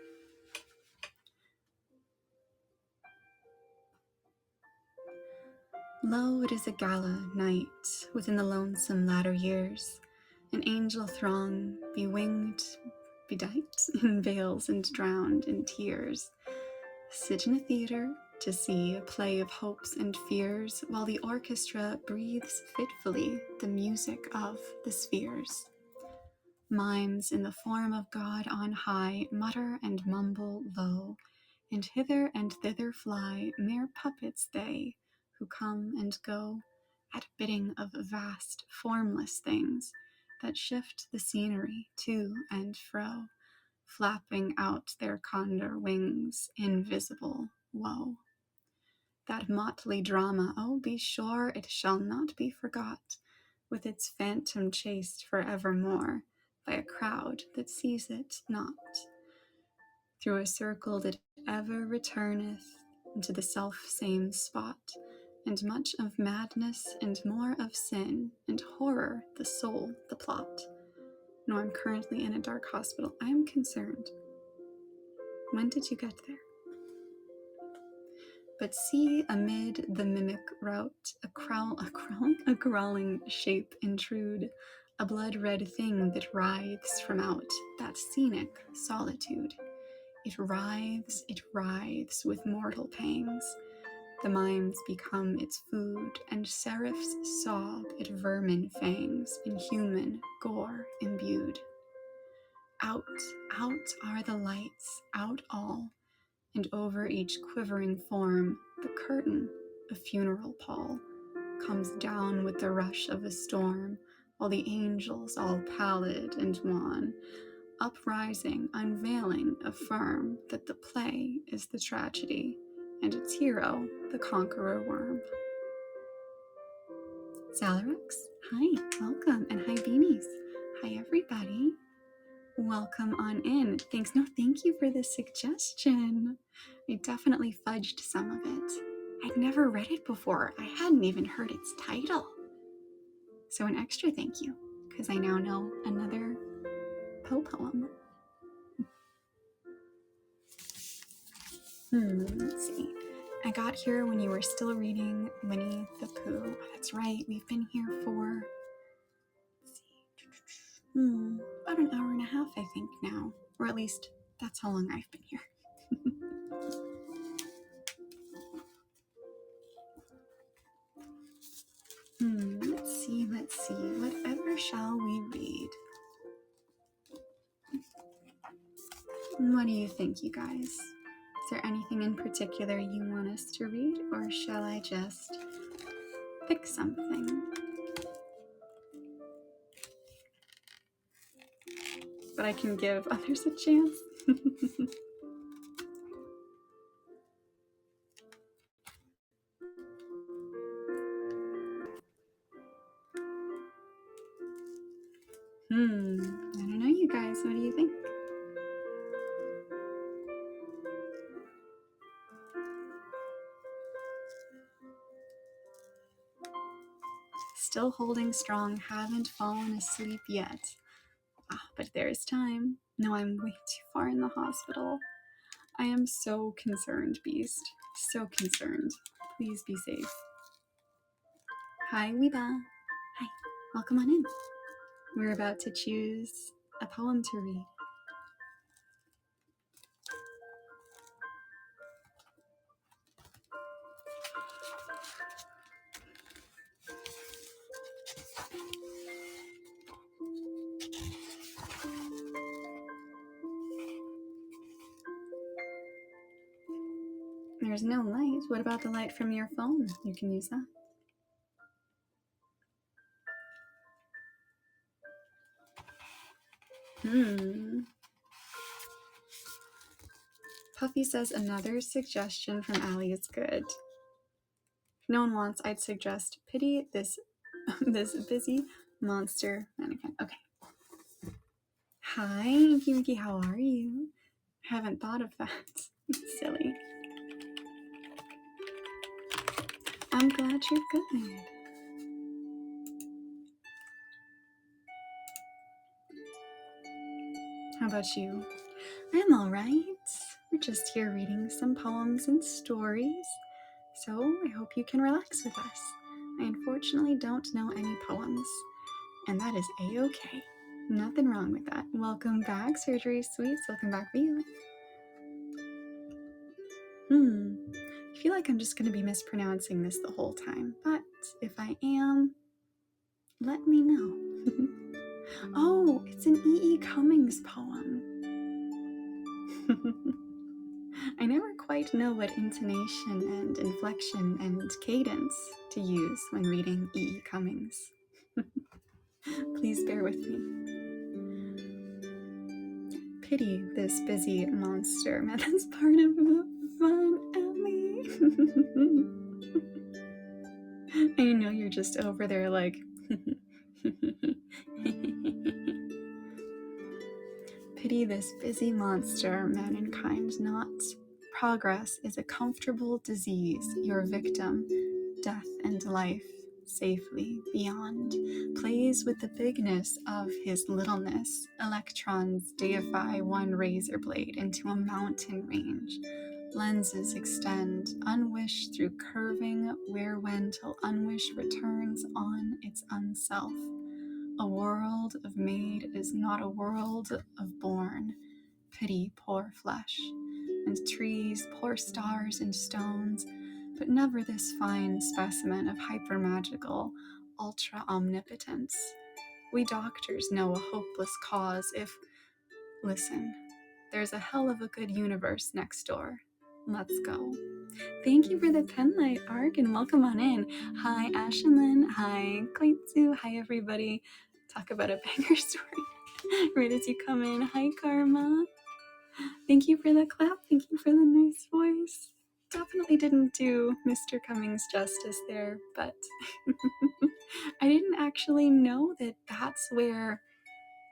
Lo, it is a gala night within the lonesome latter years, an angel throng, bewinged, bedight in veils and drowned in tears, sit in a theater to see a play of hopes and fears, while the orchestra breathes fitfully the music of the spheres. Mimes in the form of God on high mutter and mumble low, and hither and thither fly mere puppets they, who come and go at bidding of vast formless things, that shift the scenery to and fro, flapping out their condor wings, invisible woe. That motley drama, oh, be sure it shall not be forgot, with its phantom chased forevermore by a crowd that sees it not. Through a circle that ever returneth into the self-same spot, and much of madness and more of sin and horror the soul, the plot. No, I'm currently in a dark hospital. I am concerned. When did you get there? But see amid the mimic rout a crawling shape intrude, a blood-red thing that writhes from out that scenic solitude. It writhes with mortal pangs. The mimes become its food, and seraphs sob at vermin fangs in human gore imbued. Out are the lights, out all, and over each quivering form the curtain, a funeral pall, comes down with the rush of a storm, while the angels, all pallid and wan, uprising, unveiling, affirm that the play is the tragedy, and its hero, the conqueror worm. Zalarex, hi, welcome, and hi Beanies. Hi everybody. Welcome on in. Thanks. No, thank you for the suggestion. I definitely fudged some of it. I'd never read it before. I hadn't even heard its title. So an extra thank you, because I now know another Poe poem. Let's see. I got here when you were still reading Winnie the Pooh. Oh, that's right. We've been here for, about an hour and a half, I think now. Or at least that's how long I've been here. Let's see. Whatever shall we read? What do you think, you guys? Is there anything in particular you want us to read, or shall I just pick something? But I can give others a chance. I don't know, you guys. What do you think? Still holding strong, haven't fallen asleep yet. But there's time. No, I'm way too far in the hospital. I am so concerned, Beast. So concerned. Please be safe. Hi, Weeba. Hi, welcome on in. We're about to choose a poem to read. There's no light. What about the light from your phone? You can use that. Puffy says another suggestion from Allie is good. If no one wants, I'd suggest pity this busy monster mannequin. Okay. Hi, Inky Winky, how are you? Haven't thought of that. Silly. I'm glad you're good. How about you? I'm all right. We're just here reading some poems and stories, so I hope you can relax with us. I unfortunately don't know any poems, and that is a-okay. Nothing wrong with that. Welcome back, Surgery Sweets. Welcome back, View. I feel like I'm just going to be mispronouncing this the whole time, but if I am, let me know. Oh, it's an E.E. Cummings poem. I never quite know what intonation and inflection and cadence to use when reading E.E. Cummings. Please bear with me. Pity this busy monster. Man, that's part of the fun, Ellie. I know you're just over there like... Pity this busy monster, mankind not. Progress is a comfortable disease, your victim, death and life, safely beyond, plays with the bigness of his littleness. Electrons deify one razor blade into a mountain range. Lenses extend, unwish through curving, where when till unwish returns on its unself. A world of made is not a world of born. Pity poor flesh, and trees, poor stars and stones, but never this fine specimen of hypermagical, ultra-omnipotence. We doctors know a hopeless cause if... Listen, there's a hell of a good universe next door. Let's go. Thank you for the penlight, Arc, and welcome on in. Hi, Ashlyn. Hi, Kleitsu. Hi, everybody. Talk about a banger story right as you come in. Hi, Karma. Thank you for the clap. Thank you for the nice voice. Definitely didn't do Mr. Cummings justice there, but I didn't actually know that that's where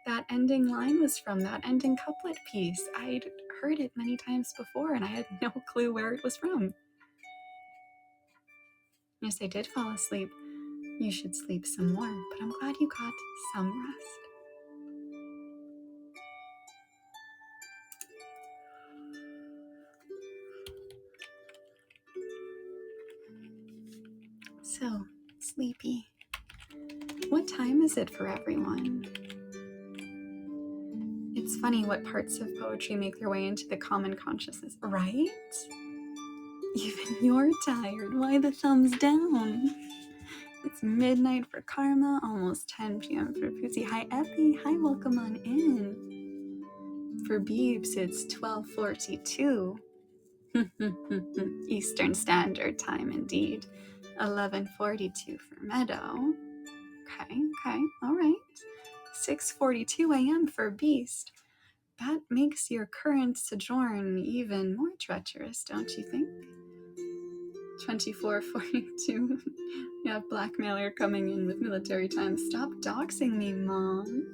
that ending line was from, that ending couplet piece. I'd heard it many times before, and I had no clue where it was from. Yes, I did fall asleep. You should sleep some more, but I'm glad you got some rest. So, sleepy. What time is it for everyone? It's funny what parts of poetry make their way into the common consciousness, right? Even you're tired. Why the thumbs down? It's midnight for Karma, almost 10 p.m. for Pootsie. Hi, Epi. Hi, welcome on in. For Beebs, it's 12:42. Eastern Standard Time, indeed. 11:42 for Meadow. Okay, all right. 6:42 a.m. for Beast. That makes your current sojourn even more treacherous, don't you think? 24:42. We have blackmailer coming in with military time. Stop doxing me, Mom.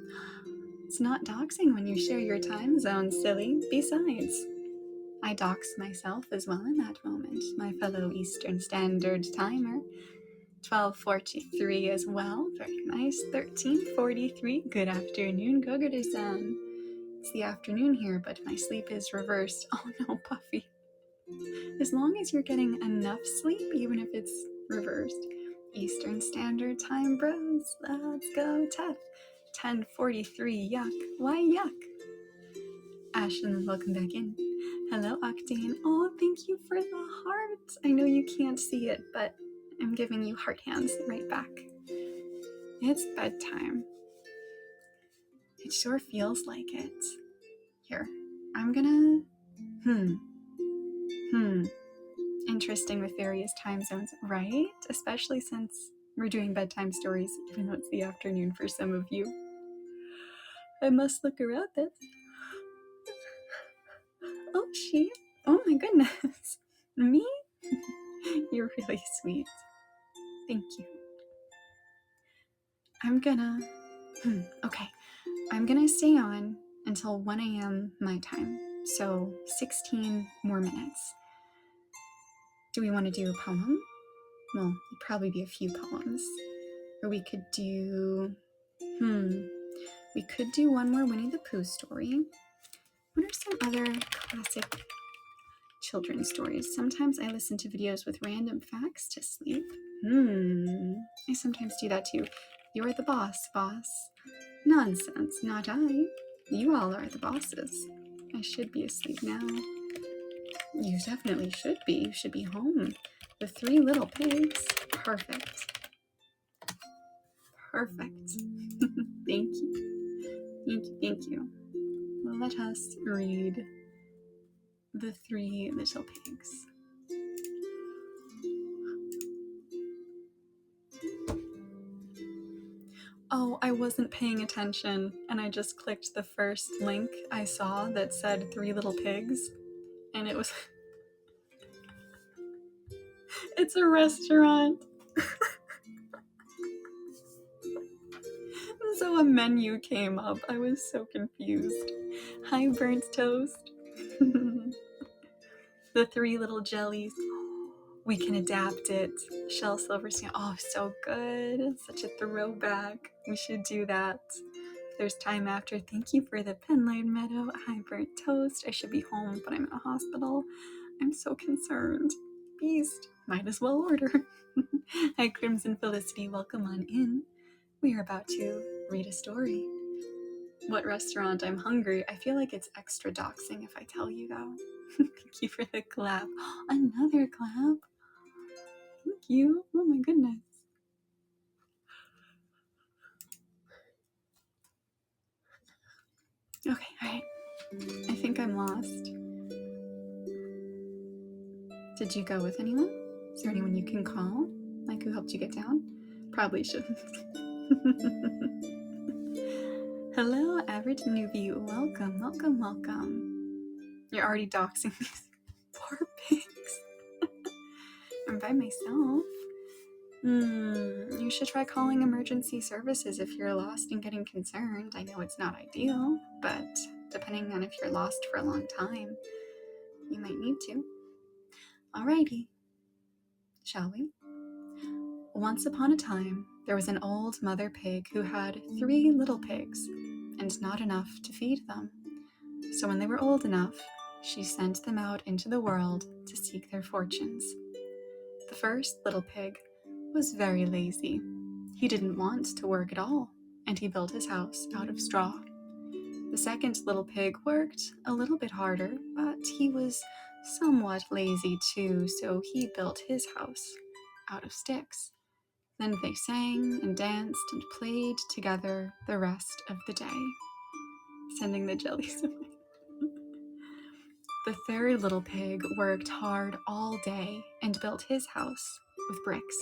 It's not doxing when you share your time zone, silly. Besides, I dox myself as well in that moment, my fellow Eastern Standard Timer. 12:43 as well. Very nice. 13:43. Good afternoon, Gogurdu-san. It's the afternoon here, but my sleep is reversed. Oh no, Puffy. As long as you're getting enough sleep, even if it's reversed. Eastern Standard Time, bros. Let's go, Tef. 10:43. Yuck. Why yuck? Ashen, welcome back in. Hello, Octane. Oh, thank you for the heart. I know you can't see it, but I'm giving you heart hands right back. It's bedtime. It sure feels like it. Here, I'm gonna... Interesting with various time zones, right? Especially since we're doing bedtime stories, even though it's the afternoon for some of you. I must look around this. Oh, she... Oh my goodness. Me? You're really sweet. Thank you. I'm gonna... Okay. I'm gonna stay on until 1 a.m. my time. So 16 more minutes. Do we want to do a poem? Well, it'd probably be a few poems. Or we could do... We could do one more Winnie the Pooh story. What are some other classic children's stories? Sometimes I listen to videos with random facts to sleep. I sometimes do that too. You're the boss, boss. Nonsense, not I. You all are the bosses. I should be asleep now. You definitely should be. You should be home. The 3 little pigs. Perfect. Perfect. Thank you. Thank you. Let us read The 3 Little Pigs. Oh, I wasn't paying attention, and I just clicked the first link I saw that said 3 Little Pigs, and it was... It's a restaurant. So a menu came up. I was so confused. Hi, burnt toast. The 3 little jellies. We can adapt it. Shell Silverstein. Oh, so good. Such a throwback. We should do that. There's time after. Thank you for the Penlight Meadow. Hi, burnt toast. I should be home, but I'm in a hospital. I'm so concerned. Beast. Might as well order. Hi, Crimson Felicity. Welcome on in. We are about to read a story. What restaurant? I'm hungry. I feel like it's extra doxing if I tell you, though. Thank you for the clap. Another clap. Thank you. Oh my goodness. Okay, alright. I think I'm lost. Did you go with anyone? Is there anyone you can call? Like who helped you get down? Probably shouldn't. Hello, average newbie. Welcome, welcome, welcome. You're already doxing these poor pigs. I'm by myself. You should try calling emergency services if you're lost and getting concerned. I know it's not ideal, but depending on if you're lost for a long time, you might need to. Alrighty, shall we? Once upon a time, there was an old mother pig who had 3 little pigs, and not enough to feed them. So when they were old enough, she sent them out into the world to seek their fortunes. The first little pig was very lazy. He didn't want to work at all, and he built his house out of straw. The second little pig worked a little bit harder, but he was somewhat lazy too, so he built his house out of sticks. Then they sang and danced and played together the rest of the day, sending the jellies away. The third little pig worked hard all day and built his house with bricks.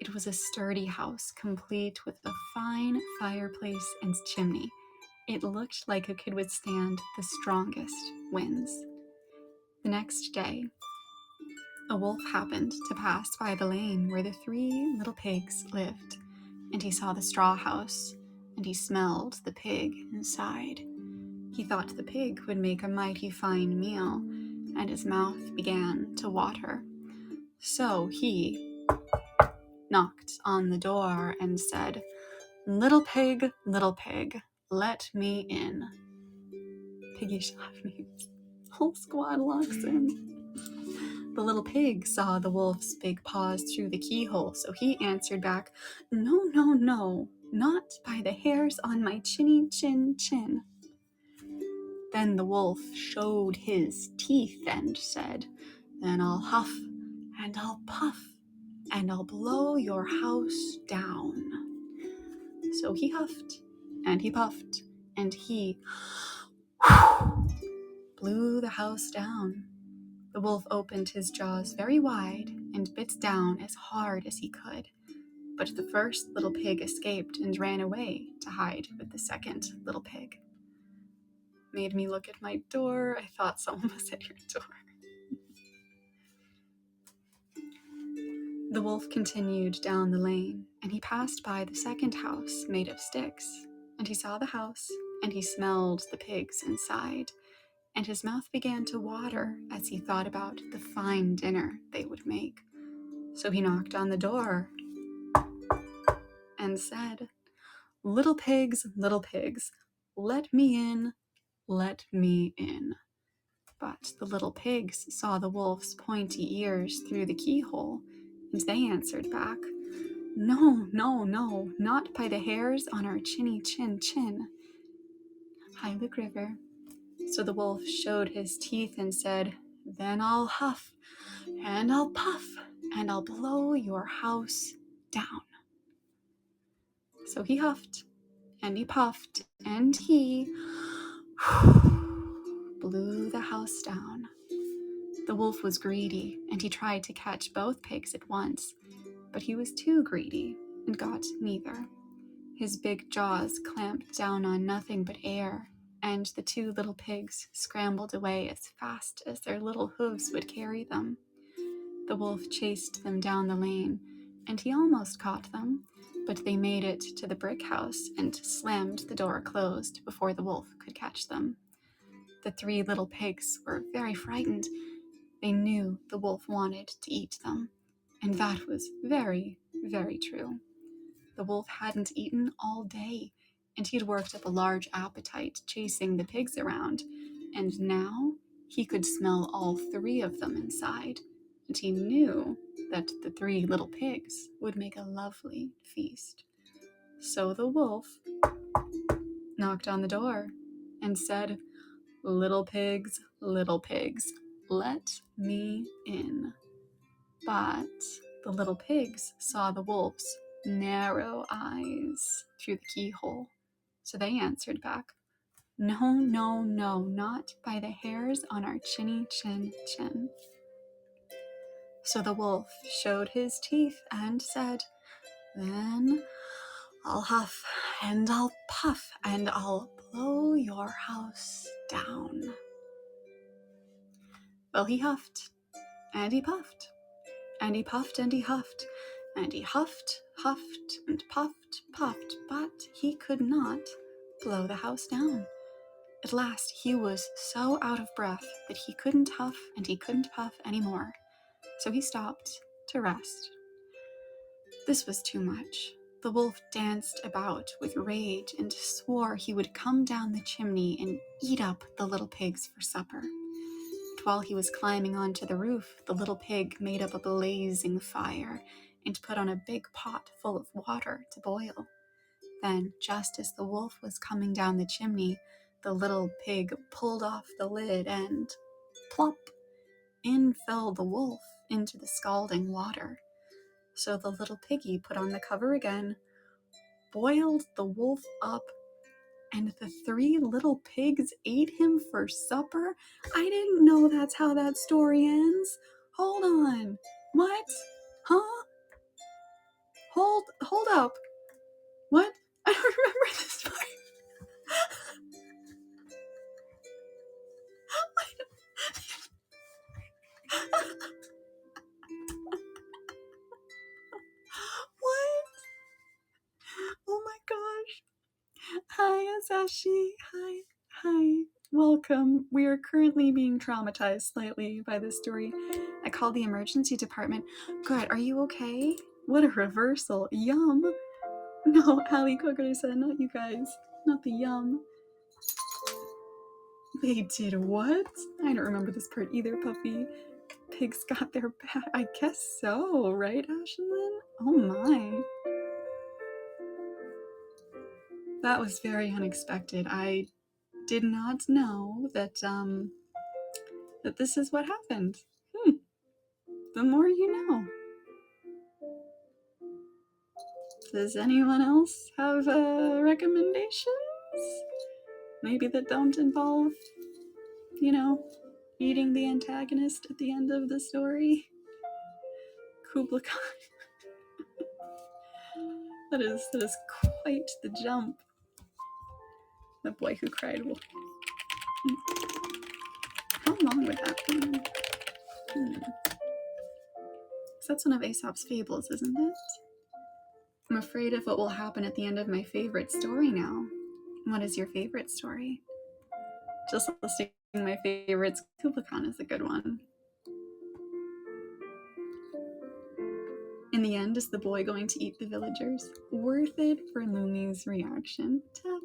It was a sturdy house, complete with a fine fireplace and chimney. It looked like it could withstand the strongest winds. The next day, a wolf happened to pass by the lane where the 3 little pigs lived, and he saw the straw house, and he smelled the pig inside. He thought the pig would make a mighty fine meal, and his mouth began to water. So he knocked on the door and said, little pig, let me in." Piggy shall have names. Whole squad locks in. The little pig saw the wolf's big paws through the keyhole, so he answered back, "No, no, no, not by the hairs on my chinny chin chin." Then the wolf showed his teeth and said, "Then I'll huff and I'll puff and I'll blow your house down." So he huffed and he puffed and he blew the house down. The wolf opened his jaws very wide and bit down as hard as he could. But the first little pig escaped and ran away to hide with the second little pig. Made me look at my door. I thought someone was at your door. The wolf continued down the lane, and he passed by the second house made of sticks, and he saw the house, and he smelled the pigs inside, and his mouth began to water as he thought about the fine dinner they would make. So he knocked on the door and said, little pigs, let me in, let me in." But the little pigs saw the wolf's pointy ears through the keyhole, and they answered back, "No, no, no, not by the hairs on our chinny chin chin." Hi, Luke River. So the wolf showed his teeth and said, "Then I'll huff, and I'll puff, and I'll blow your house down." So he huffed, and he puffed, and he blew the house down. The wolf was greedy, and he tried to catch both pigs at once, but he was too greedy and got neither. His big jaws clamped down on nothing but air, and the two little pigs scrambled away as fast as their little hooves would carry them. The wolf chased them down the lane, and he almost caught them, but they made it to the brick house and slammed the door closed before the wolf could catch them. The three little pigs were very frightened. They knew the wolf wanted to eat them, and that was very, very true. The wolf hadn't eaten all day, and he'd worked up a large appetite chasing the pigs around, and now he could smell all three of them inside, and he knew that the three little pigs would make a lovely feast. So the wolf knocked on the door and said, little pigs, let me in." But the little pigs saw the wolf's narrow eyes through the keyhole, so they answered back, "No, no, no, not by the hairs on our chinny chin chin." So the wolf showed his teeth and said, "Then I'll huff and I'll puff and I'll blow your house down." Well, he huffed and he puffed and he puffed and he huffed and he huffed, huffed and puffed, puffed, but he could not blow the house down. At last he was so out of breath that he couldn't huff and he couldn't puff anymore, so he stopped to rest. This was too much. The wolf danced about with rage and swore he would come down the chimney and eat up the little pigs for supper. But while he was climbing onto the roof, the little pig made up a blazing fire and put on a big pot full of water to boil. Then, just as the wolf was coming down the chimney, the little pig pulled off the lid and plop! In fell the wolf into the scalding water. So the little piggy put on the cover again, boiled the wolf up, and the three little pigs ate him for supper? I didn't know that's how that story ends. Hold on. What? Huh? Hold up. What? I don't remember this part. What? Oh my gosh. Hi, Asashi. Hi. Welcome. We are currently being traumatized slightly by this story. I called the emergency department. Good. Are you okay? What a reversal. Yum. No, Ali Kokoro-san, not you guys. Not the yum. They did what? I don't remember this part either, Puffy. Pigs got their back. I guess so, right, Ashlyn? Oh my. That was very unexpected. I did not know that that this is what happened. The more you know. Does anyone else have recommendations? Maybe that don't involve, eating the antagonist at the end of the story? Kubla Khan. That is quite the jump. The Boy Who Cried Wolf. How long would that be? That's one of Aesop's fables, isn't it? I'm afraid of what will happen at the end of my favorite story now. What is your favorite story? Just listing my favorites, Kubla Khan is a good one. In the end, is the boy going to eat the villagers? Worth it for Lumi's reaction. Tough.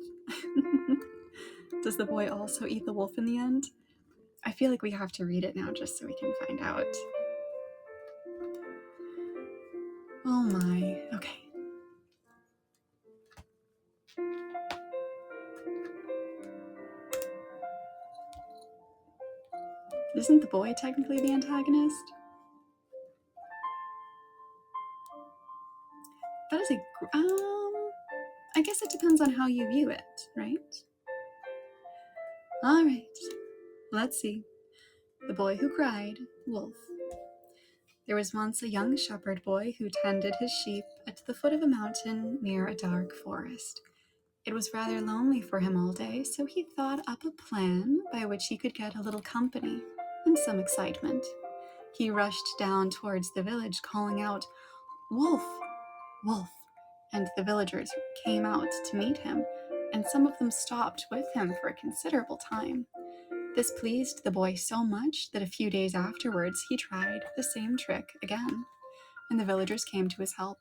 Does the boy also eat the wolf in the end? I feel like we have to read it now just so we can find out. Oh my. Okay. Isn't the boy technically the antagonist? That is I guess it depends on how you view it, right? All right. Let's see. The Boy Who Cried Wolf. There was once a young shepherd boy who tended his sheep at the foot of a mountain near a dark forest. It was rather lonely for him all day, so he thought up a plan by which he could get a little company and some excitement. He rushed down towards the village, calling out, "Wolf! Wolf!" And the villagers came out to meet him, and some of them stopped with him for a considerable time. This pleased the boy so much that a few days afterwards he tried the same trick again, and the villagers came to his help.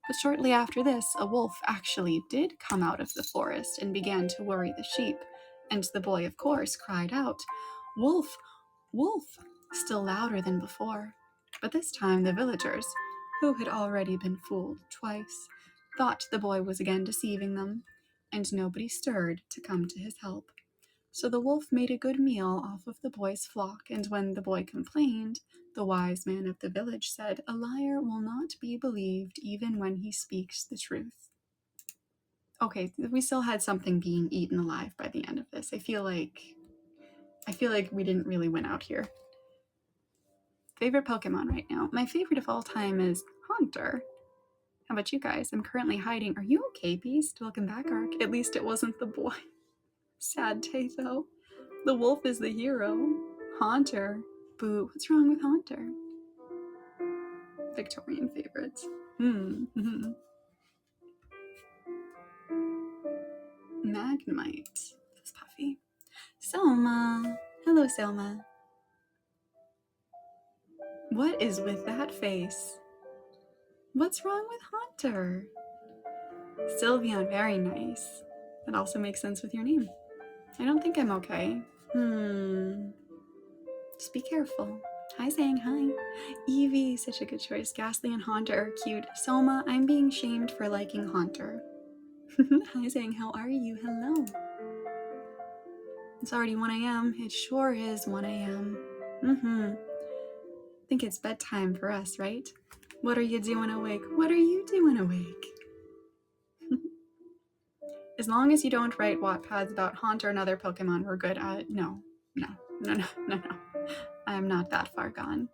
But shortly after this, a wolf actually did come out of the forest and began to worry the sheep, and the boy, of course, cried out, "Wolf! Wolf!" still louder than before. But this time the villagers, who had already been fooled twice, thought the boy was again deceiving them, and nobody stirred to come to his help. So the wolf made a good meal off of the boy's flock, and when the boy complained, the wise man of the village said, "A liar will not be believed even when he speaks the truth." Okay, we still had something being eaten alive by the end of this. I feel like we didn't really win out here. Favorite Pokemon right now? My favorite of all time is Haunter. How about you guys? I'm currently hiding. Are you okay, Beast? Welcome back, Ark. At least it wasn't the boy. Sad day, though. The wolf is the hero. Haunter. Boo. What's wrong with Haunter? Victorian favorites. Magnemite. That's Puffy. Selma. Hello, Selma. What is with that face? What's wrong with Haunter? Sylveon, very nice. That also makes sense with your name. I don't think I'm okay. Just be careful. Hi, saying hi. Eevee, such a good choice. Ghastly and Haunter are cute. Soma, I'm being shamed for liking Haunter. Hi, saying how are you? Hello. It's already 1 a.m. It sure is 1 a.m. I think it's bedtime for us, right? What are you doing awake? What are you doing awake? As long as you don't write Wattpads about Haunter and other Pokemon, we're good. No. I am not that far gone.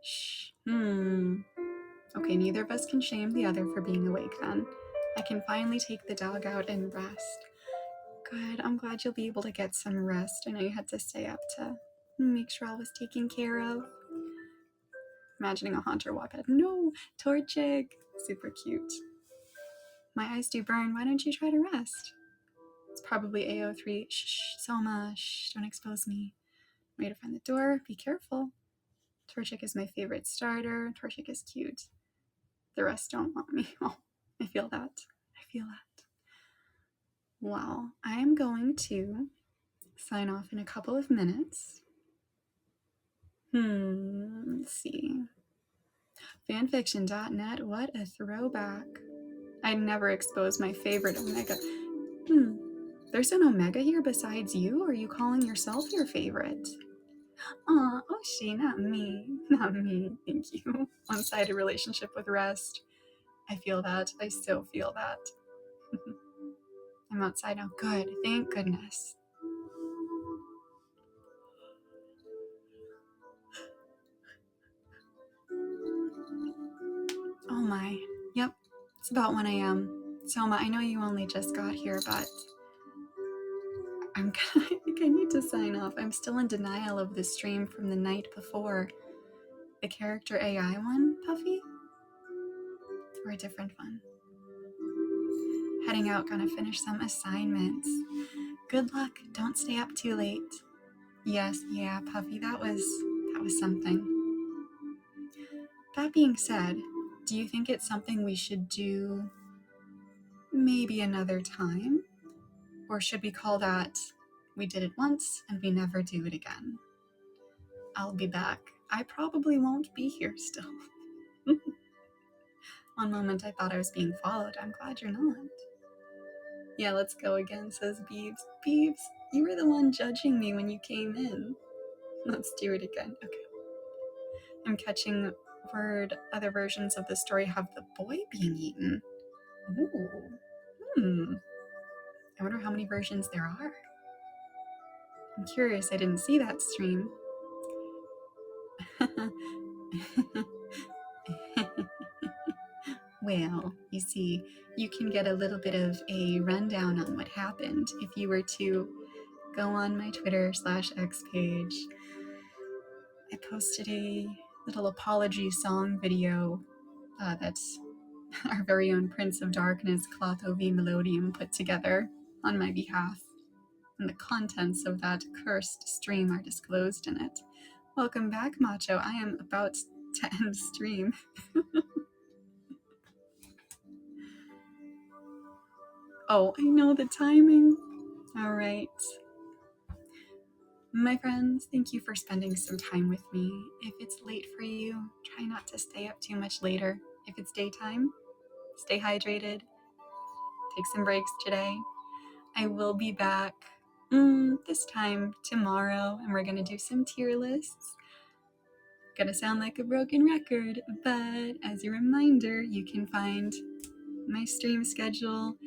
Shh. Okay, neither of us can shame the other for being awake then. I can finally take the dog out and rest. Good, I'm glad you'll be able to get some rest. I know you had to stay up to make sure all was taken care of. Imagining a Haunter Wattpad. No, Torchic. Super cute. My eyes do burn. Why don't you try to rest? It's probably AO3. Shh, Soma, shh, don't expose me. Way to find the door. Be careful. Torchic is my favorite starter. Torchic is cute. The rest don't want me. Oh, I feel that. Well, I am going to sign off in a couple of minutes. Let's see. Fanfiction.net, what a throwback. I'd never expose my favorite Omega. There's an Omega here besides you? Or are you calling yourself your favorite? Aw, Oshi, not me. Not me, thank you. One-sided relationship with rest. I feel that. I so feel that. I'm outside now. Good, thank goodness. Oh my. Yep, it's about 1 a.m. Selma, I know you only just got here, but I think I need to sign off. I'm still in denial of the stream from the night before. The character AI one, Puffy? Or a different one? Heading out, gonna finish some assignments. Good luck, don't stay up too late. Yes, yeah, Puffy, that was something. That being said, do you think it's something we should do maybe another time? Or should we call that we did it once and we never do it again? I'll be back. I probably won't be here still. One moment I thought I was being followed. I'm glad you're not. Yeah, let's go again, says Beebs. Beebs, you were the one judging me when you came in. Let's do it again. Okay. I'm catching word other versions of the story have the boy being eaten. Ooh. I wonder how many versions there are. I'm curious, I didn't see that stream. Well, you see, you can get a little bit of a rundown on what happened if you were to go on my Twitter/X page. I posted a little apology song video that's our very own Prince of Darkness, Clotho V Melodium, put together on my behalf, and the contents of that cursed stream are disclosed in it. Welcome back, Macho. I am about to end stream. Oh, I know the timing. All right. My friends, thank you for spending some time with me. If it's late for you, try not to stay up too much later. If it's daytime, stay hydrated. Take some breaks today. I will be back this time tomorrow, and we're gonna do some tier lists. Gonna sound like a broken record, but as a reminder, you can find my stream schedule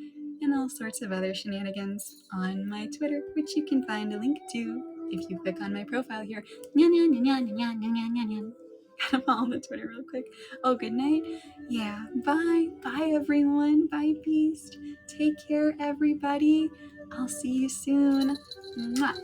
and all sorts of other shenanigans on my Twitter, which you can find a link to if you click on my profile here. Gotta follow the Twitter real quick. Oh, good night. Yeah, bye. Bye, everyone. Bye, Beast. Take care, everybody. I'll see you soon. Mwah.